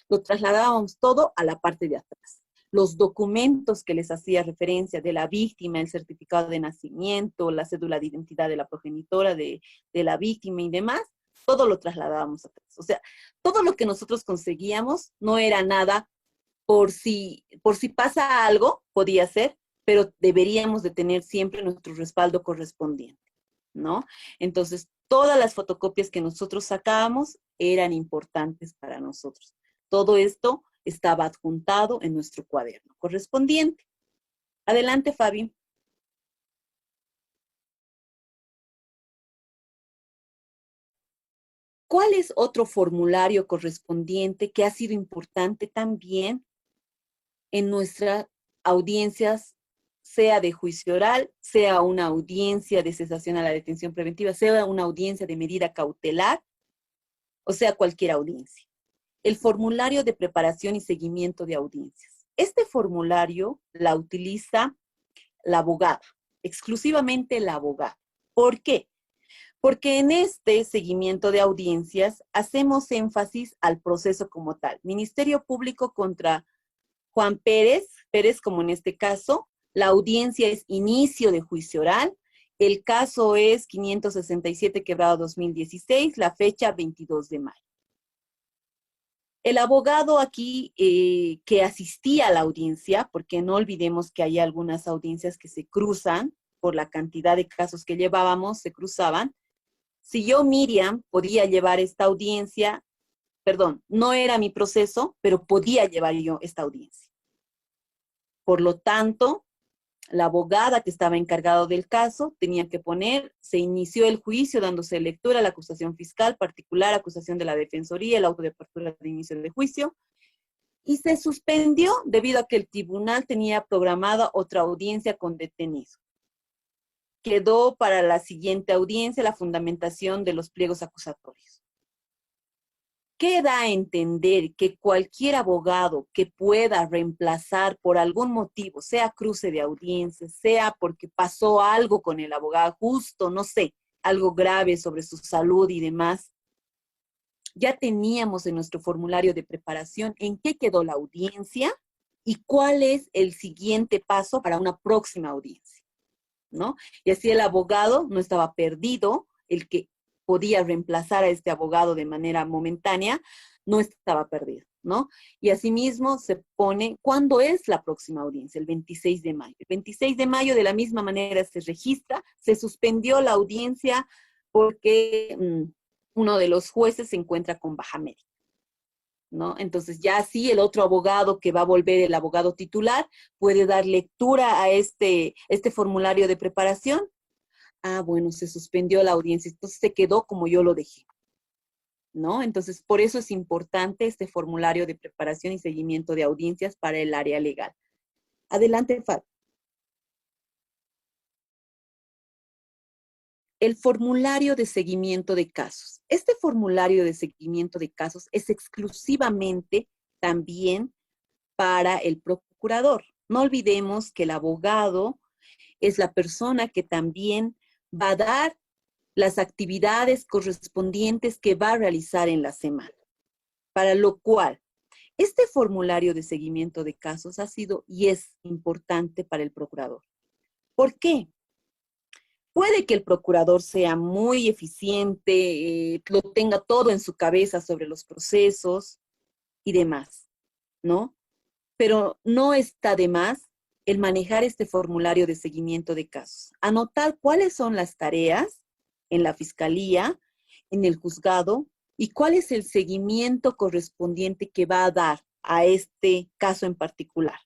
Lo trasladábamos todo a la parte de atrás. Los documentos que les hacía referencia de la víctima, el certificado de nacimiento, la cédula de identidad de la progenitora de la víctima y demás, todo lo trasladábamos atrás. O sea, todo lo que nosotros conseguíamos no era nada por si pasa algo, podía ser, pero deberíamos de tener siempre nuestro respaldo correspondiente, ¿no? Entonces, todas las fotocopias que nosotros sacábamos eran importantes para nosotros. Todo esto estaba adjuntado en nuestro cuaderno correspondiente. Adelante, Fabi. ¿Cuál es otro formulario correspondiente que ha sido importante también en nuestras audiencias, sea de juicio oral, sea una audiencia de cesación a la detención preventiva, sea una audiencia de medida cautelar, o sea, cualquier audiencia? El formulario de preparación y seguimiento de audiencias. Este formulario la utiliza la abogada exclusivamente el abogado. ¿Por qué? Porque en este seguimiento de audiencias hacemos énfasis al proceso como tal. Ministerio Público contra Juan Pérez, Pérez como en este caso, la audiencia es inicio de juicio oral, el caso es 567/2016, la fecha 22 de mayo. El abogado aquí que asistía a la audiencia, porque no olvidemos que hay algunas audiencias que se cruzan, por la cantidad de casos que llevábamos, se cruzaban. Si yo, Miriam, podía llevar esta audiencia, perdón, no era mi proceso, pero podía llevar yo esta audiencia. Por lo tanto, la abogada que estaba encargada del caso tenía que poner, se inició el juicio dándose lectura a la acusación fiscal, particular, acusación de la defensoría, el auto de apertura de inicio de juicio, y se suspendió debido a que el tribunal tenía programada otra audiencia con detenido. Quedó para la siguiente audiencia la fundamentación de los pliegos acusatorios. ¿Qué da a entender que cualquier abogado que pueda reemplazar por algún motivo, sea cruce de audiencias, sea porque pasó algo con el abogado, justo, no sé, algo grave sobre su salud y demás? Ya teníamos en nuestro formulario de preparación en qué quedó la audiencia y cuál es el siguiente paso para una próxima audiencia, ¿no? Y así el abogado no estaba perdido, el que podía reemplazar a este abogado de manera momentánea, no estaba perdido, ¿no? Y asimismo se pone, ¿cuándo es la próxima audiencia? El 26 de mayo. El 26 de mayo de la misma manera se registra, se suspendió la audiencia porque uno de los jueces se encuentra con baja médica, ¿no? Entonces ya sí el otro abogado que va a volver, el abogado titular, puede dar lectura a este formulario de preparación. Ah, bueno, se suspendió la audiencia, entonces se quedó como yo lo dejé, ¿no? Entonces, por eso es importante este formulario de preparación y seguimiento de audiencias para el área legal. Adelante, Fab. El formulario de seguimiento de casos. Este formulario de seguimiento de casos es exclusivamente también para el procurador. No olvidemos que el abogado es la persona que también va a dar las actividades correspondientes que va a realizar en la semana. Para lo cual, este formulario de seguimiento de casos ha sido y es importante para el procurador. ¿Por qué? Puede que el procurador sea muy eficiente, lo tenga todo en su cabeza sobre los procesos y demás, ¿no? Pero no está de más el manejar este formulario de seguimiento de casos. Anotar cuáles son las tareas en la fiscalía, en el juzgado, y cuál es el seguimiento correspondiente que va a dar a este caso en particular.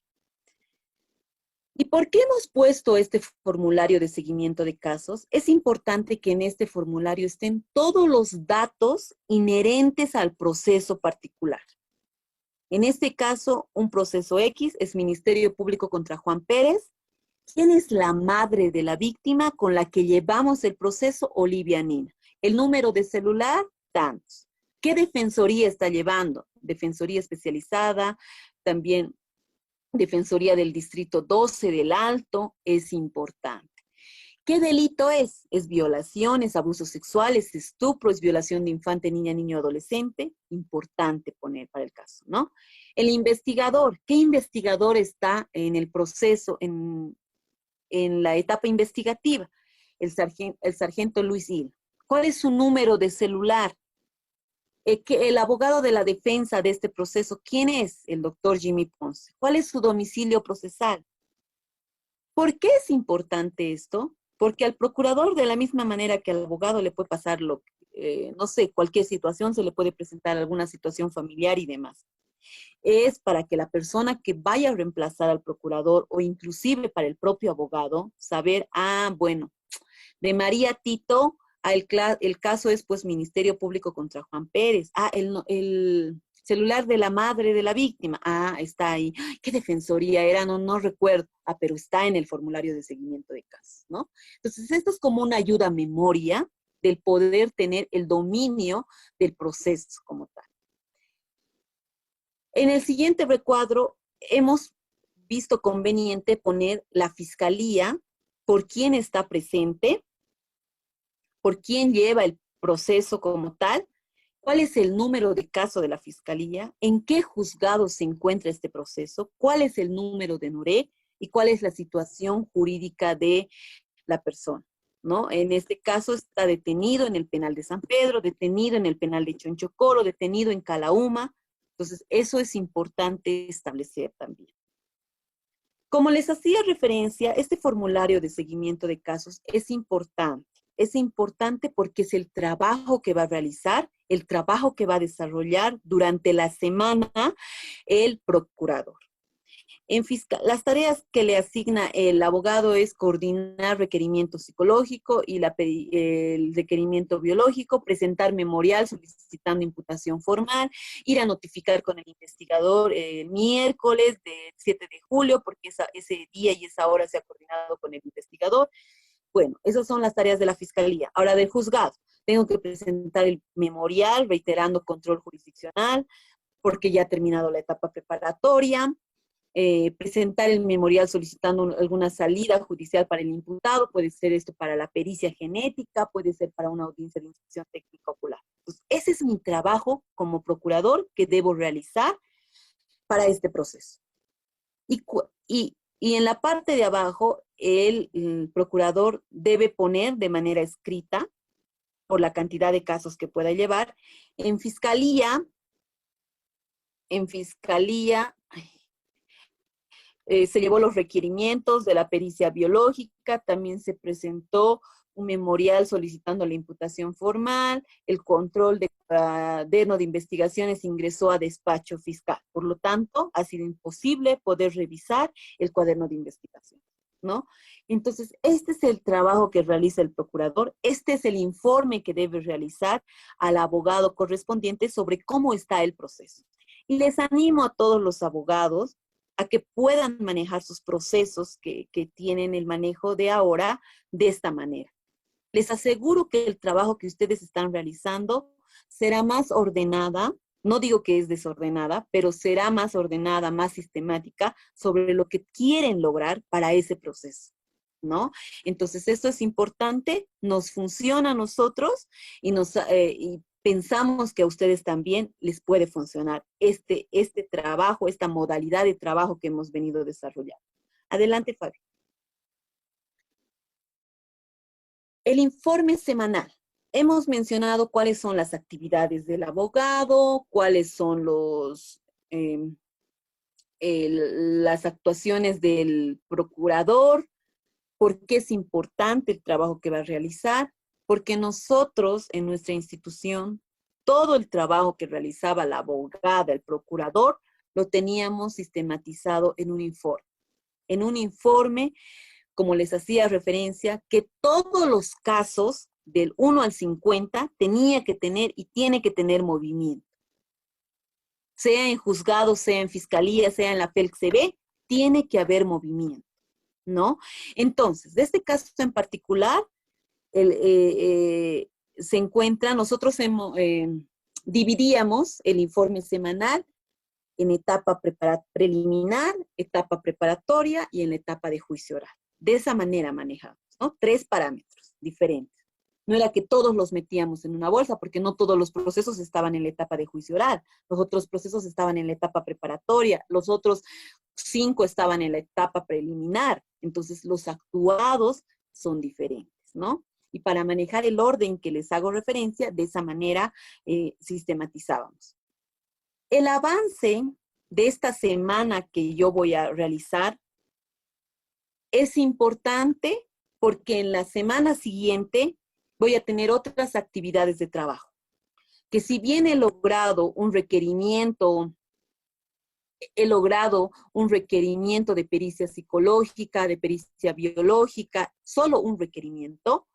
¿Y por qué hemos puesto este formulario de seguimiento de casos? Es importante que en este formulario estén todos los datos inherentes al proceso particular. En este caso, un proceso X es Ministerio Público contra Juan Pérez. ¿Quién es la madre de la víctima con la que llevamos el proceso? Olivia Nina. El número de celular, tantos. ¿Qué defensoría está llevando? Defensoría especializada, también Defensoría del Distrito 12 del Alto, es importante. ¿Qué delito es? Es violación, es abuso sexual, es estupro, es violación de infante, niña, niño, adolescente. Importante poner para el caso, ¿no? El investigador, ¿qué investigador está en el proceso, en la etapa investigativa? El sargento Luis Hill. ¿Cuál es su número de celular? Que el abogado de la defensa de este proceso, ¿quién es? El doctor Jimmy Ponce. ¿Cuál es su domicilio procesal? ¿Por qué es importante esto? Porque al procurador, de la misma manera que al abogado le puede pasar no sé, cualquier situación, se le puede presentar alguna situación familiar y demás. Es para que la persona que vaya a reemplazar al procurador o inclusive para el propio abogado, saber, bueno, de María Tito, el caso es pues Ministerio Público contra Juan Pérez. El celular de la madre de la víctima. Está ahí. Ay, ¿qué defensoría era? No recuerdo. Pero está en el formulario de seguimiento de casos, ¿no? Entonces, esto es como una ayuda a memoria del poder tener el dominio del proceso como tal. En el siguiente recuadro hemos visto conveniente poner la fiscalía por quién está presente, por quién lleva el proceso como tal, cuál es el número de caso de la fiscalía, en qué juzgado se encuentra este proceso, cuál es el número de NURE y cuál es la situación jurídica de la persona, ¿no? En este caso está detenido en el penal de San Pedro, detenido en el penal de Chonchocoro, detenido en Calauma. Entonces, eso es importante establecer también. Como les hacía referencia, este formulario de seguimiento de casos es importante. Es importante porque es el trabajo que va a realizar, el trabajo que va a desarrollar durante la semana el procurador. Las tareas que le asigna el abogado es coordinar requerimiento psicológico y el requerimiento biológico, presentar memorial solicitando imputación formal, ir a notificar con el investigador el miércoles del 7 de julio, porque ese día y esa hora se ha coordinado con el investigador. Bueno, esas son las tareas de la fiscalía. Ahora, del juzgado, tengo que presentar el memorial reiterando control jurisdiccional, porque ya ha terminado la etapa preparatoria. Presentar el memorial solicitando alguna salida judicial para el imputado, puede ser esto para la pericia genética, puede ser para una audiencia de instrucción técnica ocular. Entonces, ese es mi trabajo como procurador que debo realizar para este proceso. Y en la parte de abajo, el procurador debe poner de manera escrita, por la cantidad de casos que pueda llevar, en fiscalía, se llevó los requerimientos de la pericia biológica, también se presentó un memorial solicitando la imputación formal, el control de cuaderno de investigaciones ingresó a despacho fiscal. Por lo tanto, ha sido imposible poder revisar el cuaderno de investigación, ¿no? Entonces, este es el trabajo que realiza el procurador, este es el informe que debe realizar al abogado correspondiente sobre cómo está el proceso. Y les animo a todos los abogados a que puedan manejar sus procesos que tienen el manejo de ahora de esta manera. Les aseguro que el trabajo que ustedes están realizando será más ordenada, no digo que es desordenada, pero será más ordenada, más sistemática sobre lo que quieren lograr para ese proceso, ¿no? Entonces, esto es importante, nos funciona a nosotros y pensamos que a ustedes también les puede funcionar este trabajo, esta modalidad de trabajo que hemos venido desarrollando. Adelante, Fabi. El informe semanal. Hemos mencionado cuáles son las actividades del abogado, cuáles son las actuaciones del procurador, por qué es importante el trabajo que va a realizar, porque nosotros en nuestra institución, todo el trabajo que realizaba la abogada, el procurador, lo teníamos sistematizado en un informe. En un informe, como les hacía referencia, que todos los casos del 1 al 50 tenía que tener y tiene que tener movimiento. Sea en juzgado, sea en fiscalía, sea en la FELCB, tiene que haber movimiento, ¿no? Entonces, de este caso en particular, se encuentra, nosotros dividíamos el informe semanal en etapa preliminar, etapa preparatoria y en la etapa de juicio oral. De esa manera manejamos, ¿no? 3 parámetros diferentes. No era que todos los metíamos en una bolsa, porque no todos los procesos estaban en la etapa de juicio oral. Los otros procesos estaban en la etapa preparatoria, los otros 5 estaban en la etapa preliminar. Entonces, los actuados son diferentes, ¿no? Y para manejar el orden que les hago referencia, de esa manera sistematizábamos. El avance de esta semana que yo voy a realizar es importante porque en la semana siguiente voy a tener otras actividades de trabajo. Que si bien he logrado un requerimiento de pericia psicológica, de pericia biológica, solo un requerimiento,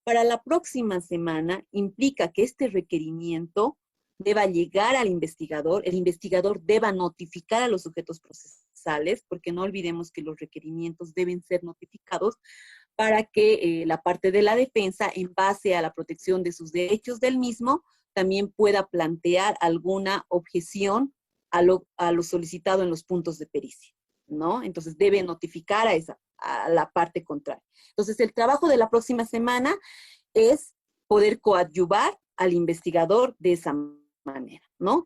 para la próxima semana implica que este requerimiento deba llegar al investigador, el investigador deba notificar a los sujetos procesales, porque no olvidemos que los requerimientos deben ser notificados para que la parte de la defensa, en base a la protección de sus derechos del mismo, también pueda plantear alguna objeción a lo solicitado en los puntos de pericia, ¿no? Entonces debe notificar a esa a la parte contraria. Entonces, el trabajo de la próxima semana es poder coadyuvar al investigador de esa manera, ¿no?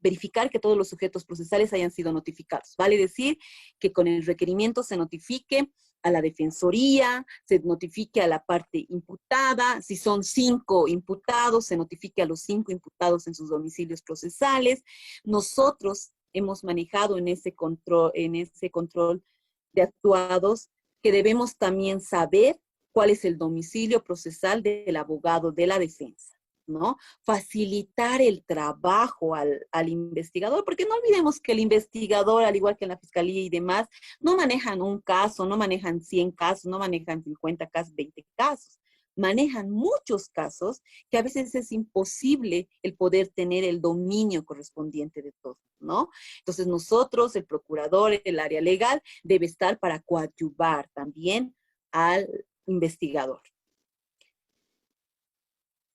Verificar que todos los sujetos procesales hayan sido notificados. Vale decir que con el requerimiento se notifique a la defensoría, se notifique a la parte imputada, si son 5 imputados, se notifique a los 5 imputados en sus domicilios procesales. Nosotros hemos manejado en ese control de actuados que debemos también saber cuál es el domicilio procesal del abogado de la defensa, ¿no? Facilitar el trabajo al investigador, porque no olvidemos que el investigador, al igual que en la fiscalía y demás, no manejan un caso, no manejan 100 casos, no manejan 50 casos, 20 casos. Manejan muchos casos que a veces es imposible el poder tener el dominio correspondiente de todo, ¿no? Entonces nosotros, el procurador, el área legal, debe estar para coadyuvar también al investigador.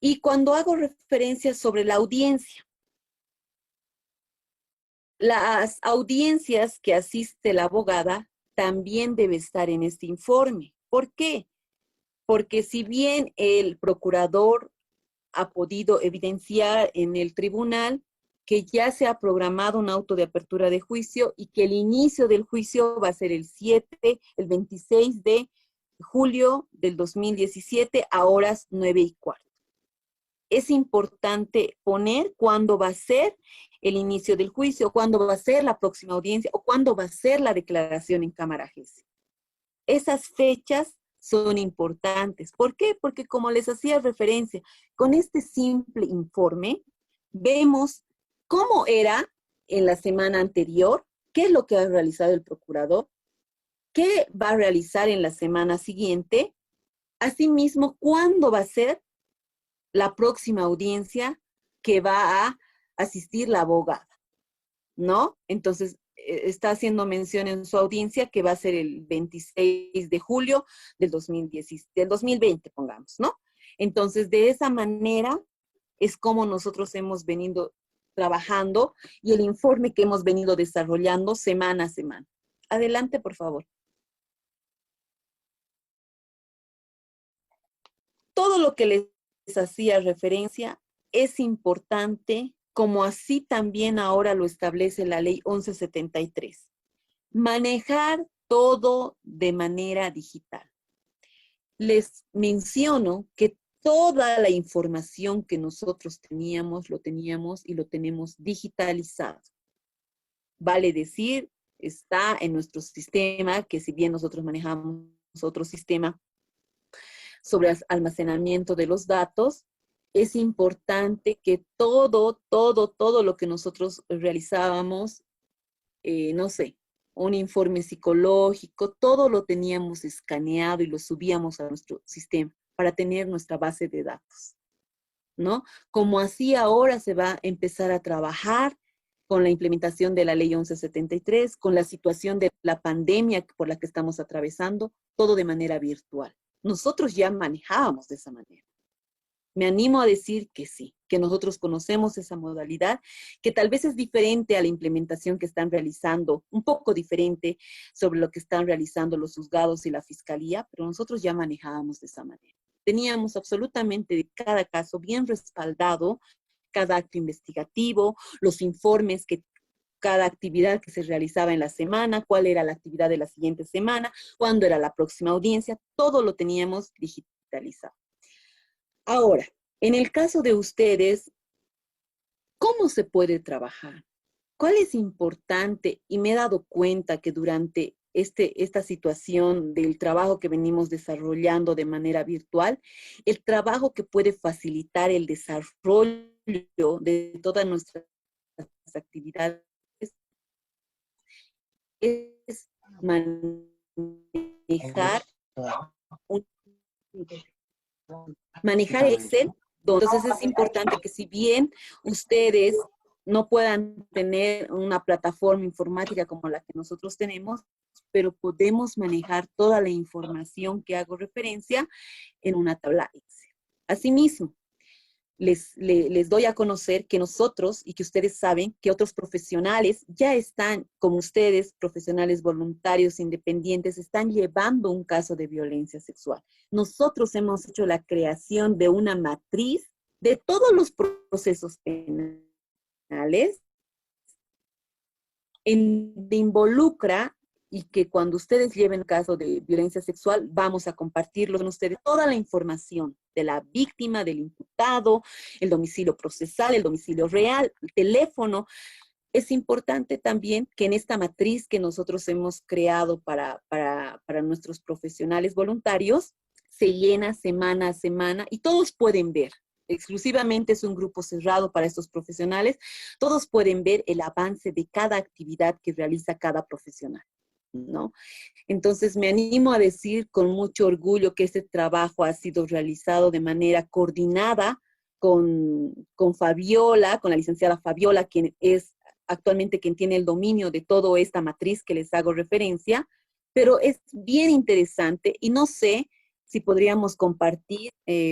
Y cuando hago referencia sobre la audiencia, las audiencias que asiste la abogada también debe estar en este informe. ¿Por qué? Porque si bien el procurador ha podido evidenciar en el tribunal que ya se ha programado un auto de apertura de juicio y que el inicio del juicio va a ser el 26 de julio del 2017 a horas 9:15. Es importante poner cuándo va a ser el inicio del juicio, cuándo va a ser la próxima audiencia o cuándo va a ser la declaración en cámara Gesell. Esas fechas son importantes. ¿Por qué? Porque como les hacía referencia, con este simple informe vemos cómo era en la semana anterior, qué es lo que ha realizado el procurador, qué va a realizar en la semana siguiente, asimismo, cuándo va a ser la próxima audiencia que va a asistir la abogada, ¿no? Entonces, está haciendo mención en su audiencia que va a ser el 26 de julio del 2020, pongamos, ¿no? Entonces, de esa manera es como nosotros hemos venido trabajando y el informe que hemos venido desarrollando semana a semana. Adelante, por favor. Todo lo que les hacía referencia es importante, como así también ahora lo establece la ley 1173. Manejar todo de manera digital. Les menciono que toda la información que nosotros teníamos, lo teníamos y lo tenemos digitalizado. Vale decir, está en nuestro sistema, que si bien nosotros manejamos otro sistema sobre almacenamiento de los datos, es importante que todo lo que nosotros realizábamos, no sé, un informe psicológico, todo lo teníamos escaneado y lo subíamos a nuestro sistema para tener nuestra base de datos, ¿no? Como así ahora se va a empezar a trabajar con la implementación de la ley 1173, con la situación de la pandemia por la que estamos atravesando, todo de manera virtual. Nosotros ya manejábamos de esa manera. Me animo a decir que sí, que nosotros conocemos esa modalidad, que tal vez es diferente a la implementación que están realizando, un poco diferente sobre lo que están realizando los juzgados y la fiscalía, pero nosotros ya manejábamos de esa manera. Teníamos absolutamente de cada caso bien respaldado, cada acto investigativo, los informes que cada actividad que se realizaba en la semana, cuál era la actividad de la siguiente semana, cuándo era la próxima audiencia, todo lo teníamos digitalizado. Ahora, en el caso de ustedes, ¿cómo se puede trabajar? ¿Cuál es importante? Y me he dado cuenta que durante esta situación del trabajo que venimos desarrollando de manera virtual, el trabajo que puede facilitar el desarrollo de todas nuestras actividades es manejar Excel. Entonces es importante que si bien ustedes no puedan tener una plataforma informática como la que nosotros tenemos, pero podemos manejar toda la información que hago referencia en una tabla Excel. Asimismo, les doy a conocer que nosotros y que ustedes saben que otros profesionales ya están, como ustedes, profesionales voluntarios, independientes, están llevando un caso de violencia sexual. Nosotros hemos hecho la creación de una matriz de todos los procesos penales que involucra y que cuando ustedes lleven caso de violencia sexual, vamos a compartirlo con ustedes toda la información de la víctima, del imputado, el domicilio procesal, el domicilio real, el teléfono. Es importante también que en esta matriz que nosotros hemos creado para nuestros profesionales voluntarios, se llena semana a semana y todos pueden ver. Exclusivamente es un grupo cerrado para estos profesionales. Todos pueden ver el avance de cada actividad que realiza cada profesional, ¿no? Entonces me animo a decir con mucho orgullo que este trabajo ha sido realizado de manera coordinada con Fabiola, con la licenciada Fabiola, quien es actualmente quien tiene el dominio de toda esta matriz que les hago referencia, pero es bien interesante y no sé si podríamos compartir,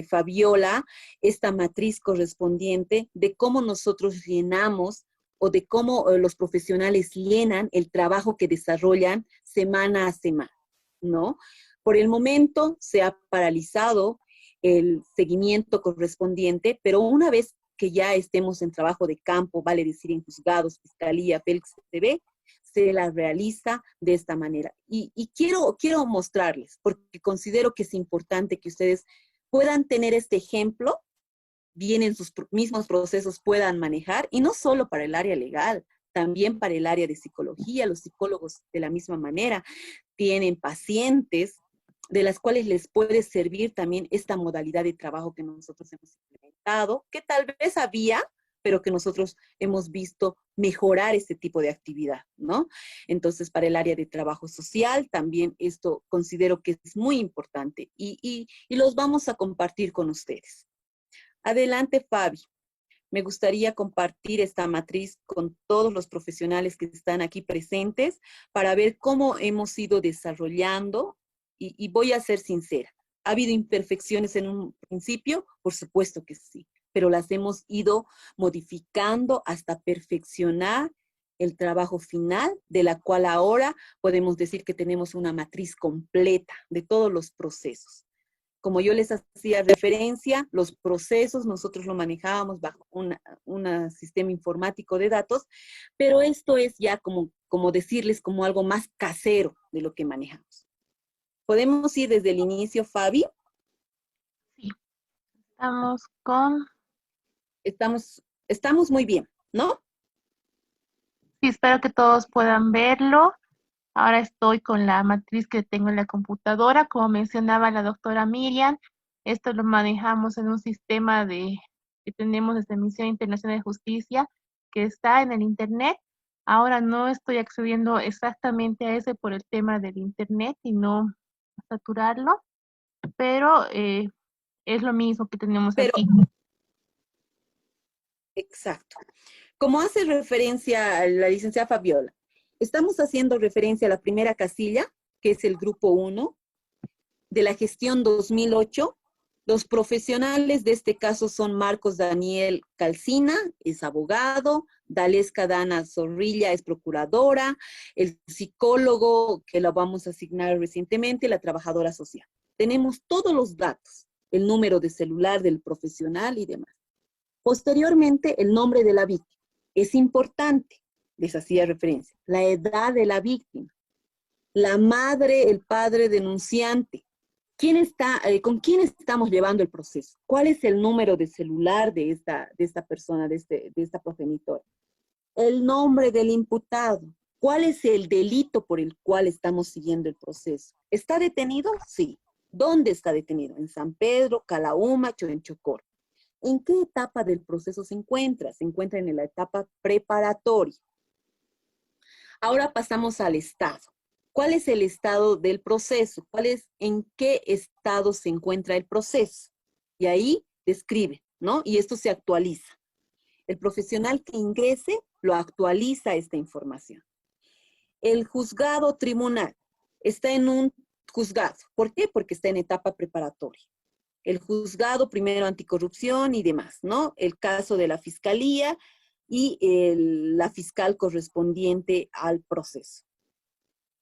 Fabiola, esta matriz correspondiente de cómo nosotros llenamos o de cómo los profesionales llenan el trabajo que desarrollan semana a semana, ¿no? Por el momento se ha paralizado el seguimiento correspondiente, pero una vez que ya estemos en trabajo de campo, vale decir en juzgados, fiscalía, Félix TV, se la realiza de esta manera. Y quiero mostrarles, porque considero que es importante que ustedes puedan tener este ejemplo, bien en sus mismos procesos puedan manejar, y no solo para el área legal, también para el área de psicología. Los psicólogos de la misma manera tienen pacientes de las cuales les puede servir también esta modalidad de trabajo que nosotros hemos implementado, que tal vez había, pero que nosotros hemos visto mejorar este tipo de actividad, ¿no? Entonces, para el área de trabajo social, también esto considero que es muy importante y los vamos a compartir con ustedes. Adelante, Fabi. Me gustaría compartir esta matriz con todos los profesionales que están aquí presentes para ver cómo hemos ido desarrollando y voy a ser sincera. ¿Ha habido imperfecciones en un principio? Por supuesto que sí, pero las hemos ido modificando hasta perfeccionar el trabajo final, de la cual ahora podemos decir que tenemos una matriz completa de todos los procesos. Como yo les hacía referencia, los procesos nosotros lo manejábamos bajo un sistema informático de datos, pero esto es ya como decirles como algo más casero de lo que manejamos. ¿Podemos ir desde el inicio, Fabi? Sí, estamos con... Estamos muy bien, ¿no? Sí, espero que todos puedan verlo. Ahora estoy con la matriz que tengo en la computadora. Como mencionaba la doctora Miriam, esto lo manejamos en un sistema que tenemos desde Misión Internacional de Justicia, que está en el Internet. Ahora no estoy accediendo exactamente a ese por el tema del Internet y no saturarlo, pero es lo mismo que tenemos Pero, aquí. exacto. Como hace referencia a la licenciada Fabiola, estamos haciendo referencia a la primera casilla, que es el grupo 1, de la gestión 2008. Los profesionales de este caso son Marcos Daniel Calcina, es abogado, Dalesca Dana Zorrilla es procuradora, el psicólogo que lo vamos a asignar recientemente, la trabajadora social. Tenemos todos los datos, el número de celular del profesional y demás. Posteriormente, el nombre de la víctima. Es importante, les hacía referencia, la edad de la víctima, la madre, el padre denunciante, ¿con quién estamos llevando el proceso? ¿Cuál es el número de celular de esta persona, de esta progenitora? El nombre del imputado. ¿Cuál es el delito por el cual estamos siguiendo el proceso? ¿Está detenido? Sí. ¿Dónde está detenido? En San Pedro, Calaumacho, en Chocó. ¿En qué etapa del proceso se encuentra? Se encuentra en la etapa preparatoria. Ahora pasamos al estado. ¿Cuál es el estado del proceso? ¿En qué estado se encuentra el proceso? Y ahí describe, ¿no? Y esto se actualiza. El profesional que ingrese lo actualiza esta información. El juzgado tribunal está en un juzgado. ¿Por qué? Porque está en etapa preparatoria. el juzgado primero anticorrupción y demás, ¿no? El caso de la fiscalía y la fiscal correspondiente al proceso.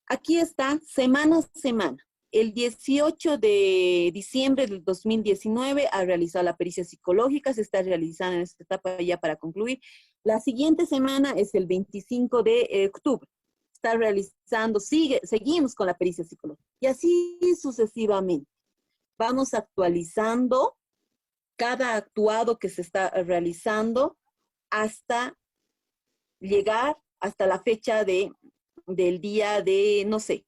Aquí está, semana a semana. El 18 de diciembre del 2019 ha realizado la pericia psicológica, se está realizando en esta etapa ya para concluir. La siguiente semana es el 25 de octubre. Está realizando, seguimos con la pericia psicológica. Y así sucesivamente. Vamos actualizando cada actuado que se está realizando hasta llegar hasta la fecha del día de, no sé.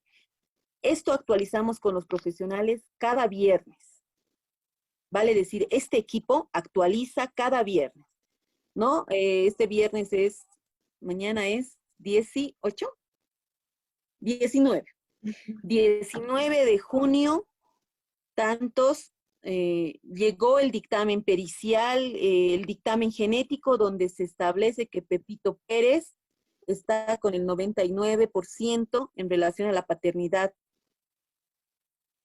Esto actualizamos con los profesionales cada viernes. Vale decir, este equipo actualiza cada viernes, ¿no? Este viernes mañana es 18, 19. 19 de junio, llegó el dictamen pericial, el dictamen genético, donde se establece que Pepito Pérez está con el 99% en relación a la paternidad.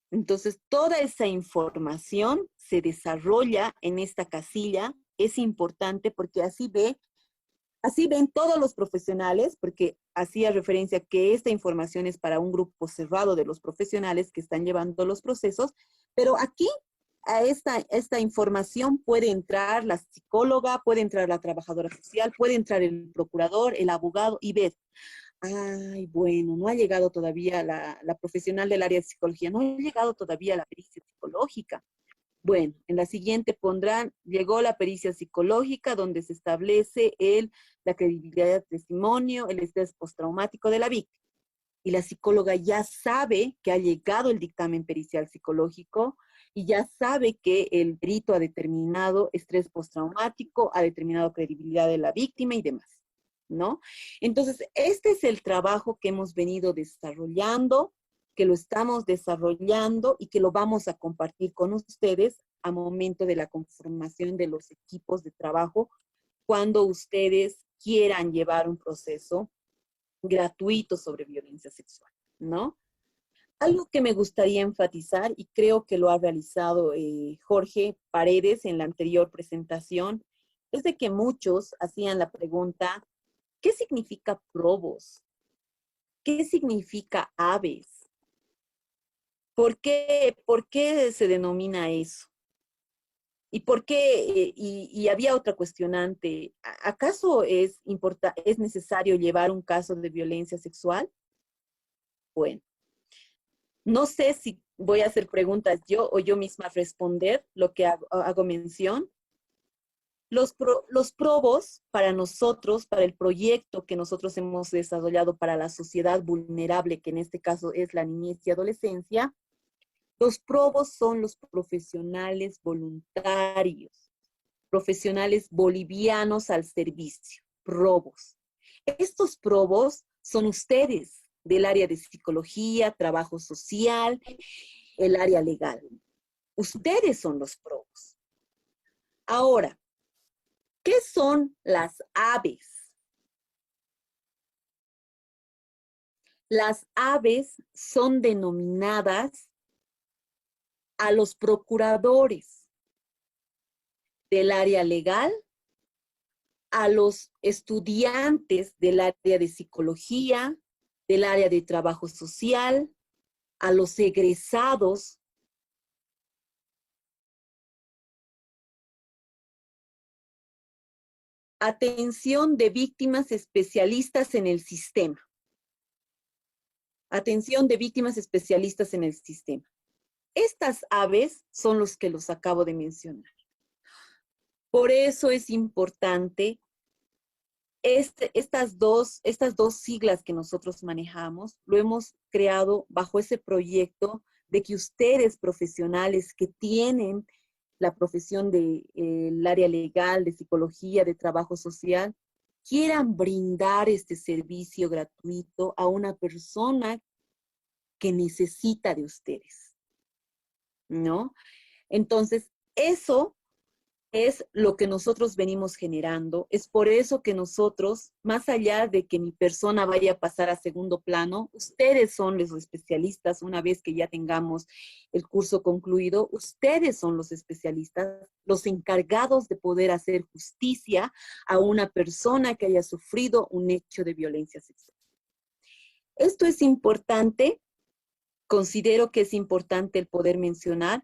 Entonces, toda esa información se desarrolla en esta casilla. Es importante porque así ven todos los profesionales, porque hacía referencia que esta información es para un grupo cerrado de los profesionales que están llevando los procesos, pero aquí a esta información puede entrar la psicóloga, puede entrar la trabajadora social, puede entrar el procurador, el abogado y ver. Ay, bueno, no ha llegado todavía la profesional del área de psicología, no ha llegado todavía la pericia psicológica. Bueno, en la siguiente pondrán, llegó la pericia psicológica, donde se establece la credibilidad del testimonio, el estrés postraumático de la víctima. Y la psicóloga ya sabe que ha llegado el dictamen pericial psicológico y ya sabe que el perito ha determinado estrés postraumático, ha determinado credibilidad de la víctima y demás, ¿no? Entonces, este es el trabajo que hemos venido desarrollando, que lo estamos desarrollando y que lo vamos a compartir con ustedes a momento de la conformación de los equipos de trabajo, cuando ustedes quieran llevar un proceso gratuito sobre violencia sexual, ¿no? Algo que me gustaría enfatizar, y creo que lo ha realizado Jorge Paredes en la anterior presentación, es de que muchos hacían la pregunta, ¿qué significa probos? ¿Qué significa aves? ¿Por qué se denomina eso? ¿Y por qué? Y había otra cuestionante. ¿Acaso es necesario llevar un caso de violencia sexual? Bueno, no sé si voy a hacer preguntas yo o yo misma responder lo que hago mención. Los probos para nosotros, para el proyecto que nosotros hemos desarrollado para la sociedad vulnerable, que en este caso es la niñez y adolescencia, los probos son los profesionales voluntarios, profesionales bolivianos al servicio, probos. Estos probos son ustedes del área de psicología, trabajo social, el área legal. Ustedes son los probos. Ahora, ¿qué son las aves? Las aves son denominadas a los procuradores del área legal, a los estudiantes del área de psicología, del área de trabajo social, a los egresados. Atención de víctimas especialistas en el sistema. Atención de víctimas especialistas en el sistema. Estas aves son los que los acabo de mencionar. Por eso es importante estas dos siglas que nosotros manejamos, lo hemos creado bajo ese proyecto de que ustedes, profesionales que tienen la profesión del área legal, de psicología, de trabajo social, quieran brindar este servicio gratuito a una persona que necesita de ustedes, ¿no? Entonces, eso es lo que nosotros venimos generando. Es por eso que nosotros, más allá de que mi persona vaya a pasar a segundo plano, ustedes son los especialistas. Una vez que ya tengamos el curso concluido, ustedes son los especialistas, los encargados de poder hacer justicia a una persona que haya sufrido un hecho de violencia sexual. Esto es importante, considero que es importante el poder mencionar,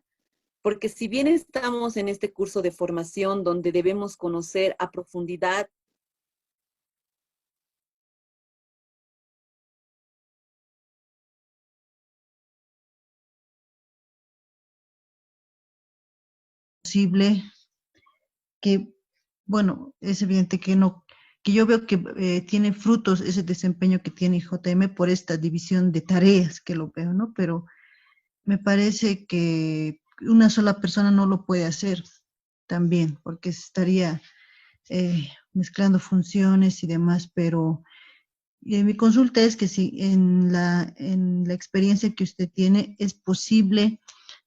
porque si bien estamos en este curso de formación donde debemos conocer a profundidad Posible que, bueno, es evidente que no, que yo veo que tiene frutos ese desempeño que tiene JM por esta división de tareas que lo veo, ¿no? Pero me parece que una sola persona no lo puede hacer también, porque estaría mezclando funciones y demás, pero mi consulta es que si en la experiencia que usted tiene es posible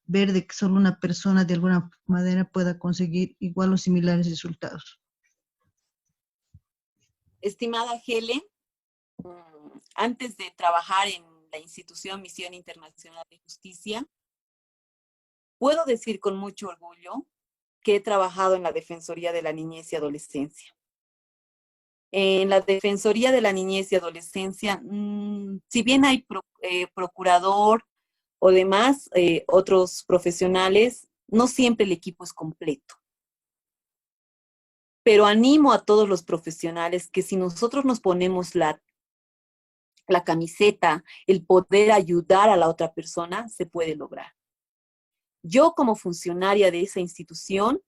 ver de que solo una persona de alguna manera pueda conseguir igual o similares resultados. estimada Helen, antes de trabajar en la institución Misión Internacional de Justicia, puedo decir con mucho orgullo que he trabajado en la Defensoría de la Niñez y Adolescencia. En la Defensoría de la Niñez y Adolescencia, si bien hay procurador o demás, otros profesionales, no siempre el equipo es completo. Pero animo a todos los profesionales que si nosotros nos ponemos la camiseta, el poder ayudar a la otra persona, se puede lograr. Yo como funcionaria de esa institución,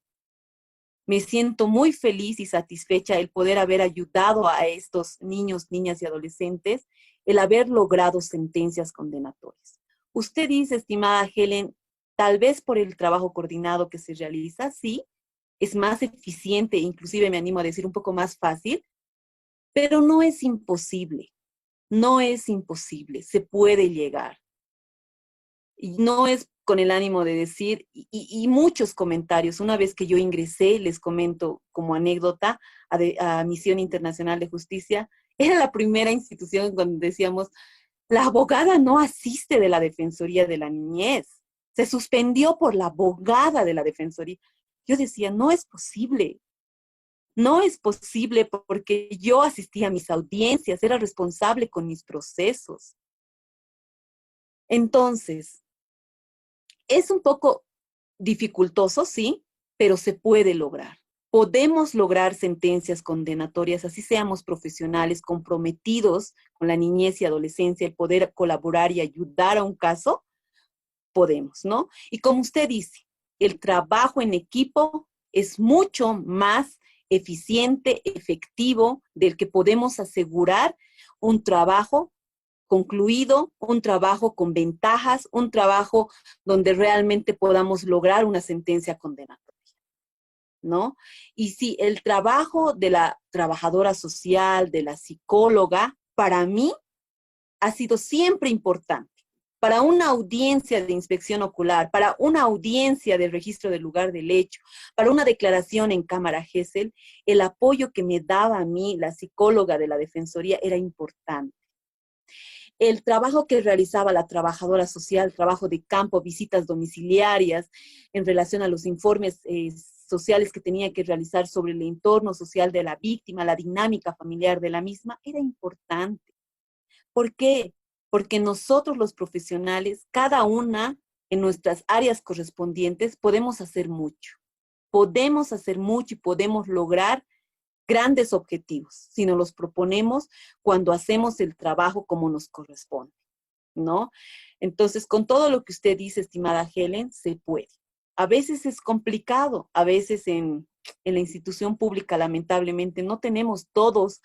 me siento muy feliz y satisfecha el poder haber ayudado a estos niños, niñas y adolescentes, el haber logrado sentencias condenatorias. Usted dice, estimada Helen, tal vez por el trabajo coordinado que se realiza, sí, es más eficiente, inclusive me animo a decir un poco más fácil, pero no es imposible. No es imposible, se puede llegar. Y no es con el ánimo de decir, y muchos comentarios, una vez que yo ingresé, les comento como anécdota, a Misión Internacional de Justicia, era la primera institución donde decíamos, la abogada no asiste de la Defensoría de la Niñez, se suspendió por la abogada de la Defensoría. Yo decía, no es posible, no es posible porque yo asistía a mis audiencias, era responsable con mis procesos. Entonces, es un poco dificultoso, sí, pero se puede lograr. Podemos lograr sentencias condenatorias, así seamos profesionales comprometidos con la niñez y adolescencia, el poder colaborar y ayudar a un caso, podemos, ¿no? Y como usted dice, el trabajo en equipo es mucho más eficiente, efectivo, del que podemos asegurar un trabajo concluido, un trabajo con ventajas, un trabajo donde realmente podamos lograr una sentencia condenatoria, ¿no? Y sí, el trabajo de la trabajadora social, de la psicóloga, para mí ha sido siempre importante. Para una audiencia de inspección ocular, para una audiencia de registro del lugar del hecho, para una declaración en cámara GESEL, el apoyo que me daba a mí la psicóloga de la Defensoría era importante. El trabajo que realizaba la trabajadora social, trabajo de campo, visitas domiciliarias, en relación a los informes sociales que tenía que realizar sobre el entorno social de la víctima, la dinámica familiar de la misma, era importante. ¿Por qué? Porque nosotros los profesionales, cada una en nuestras áreas correspondientes, podemos hacer mucho. Podemos hacer mucho y podemos lograr grandes objetivos, si nos los proponemos cuando hacemos el trabajo como nos corresponde, ¿no? Entonces, con todo lo que usted dice, estimada Helen, se puede. A veces es complicado, a veces en la institución pública, lamentablemente, no tenemos todos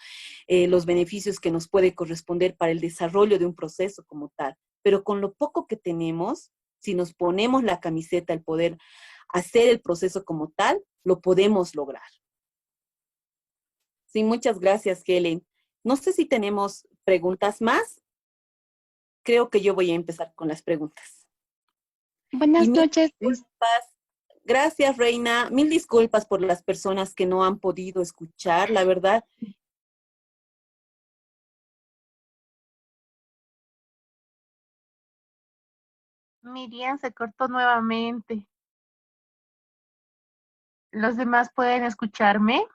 los beneficios que nos puede corresponder para el desarrollo de un proceso como tal, pero con lo poco que tenemos, si nos ponemos la camiseta, el poder hacer el proceso como tal, lo podemos lograr. Sí, muchas gracias, Helen. No sé si tenemos preguntas más. Creo que yo voy a empezar con las preguntas. Buenas Y mis noches. disculpas, Gracias, Reina. Mil disculpas por las personas que no han podido escuchar, la verdad. Miriam se cortó nuevamente. ¿Los demás pueden escucharme?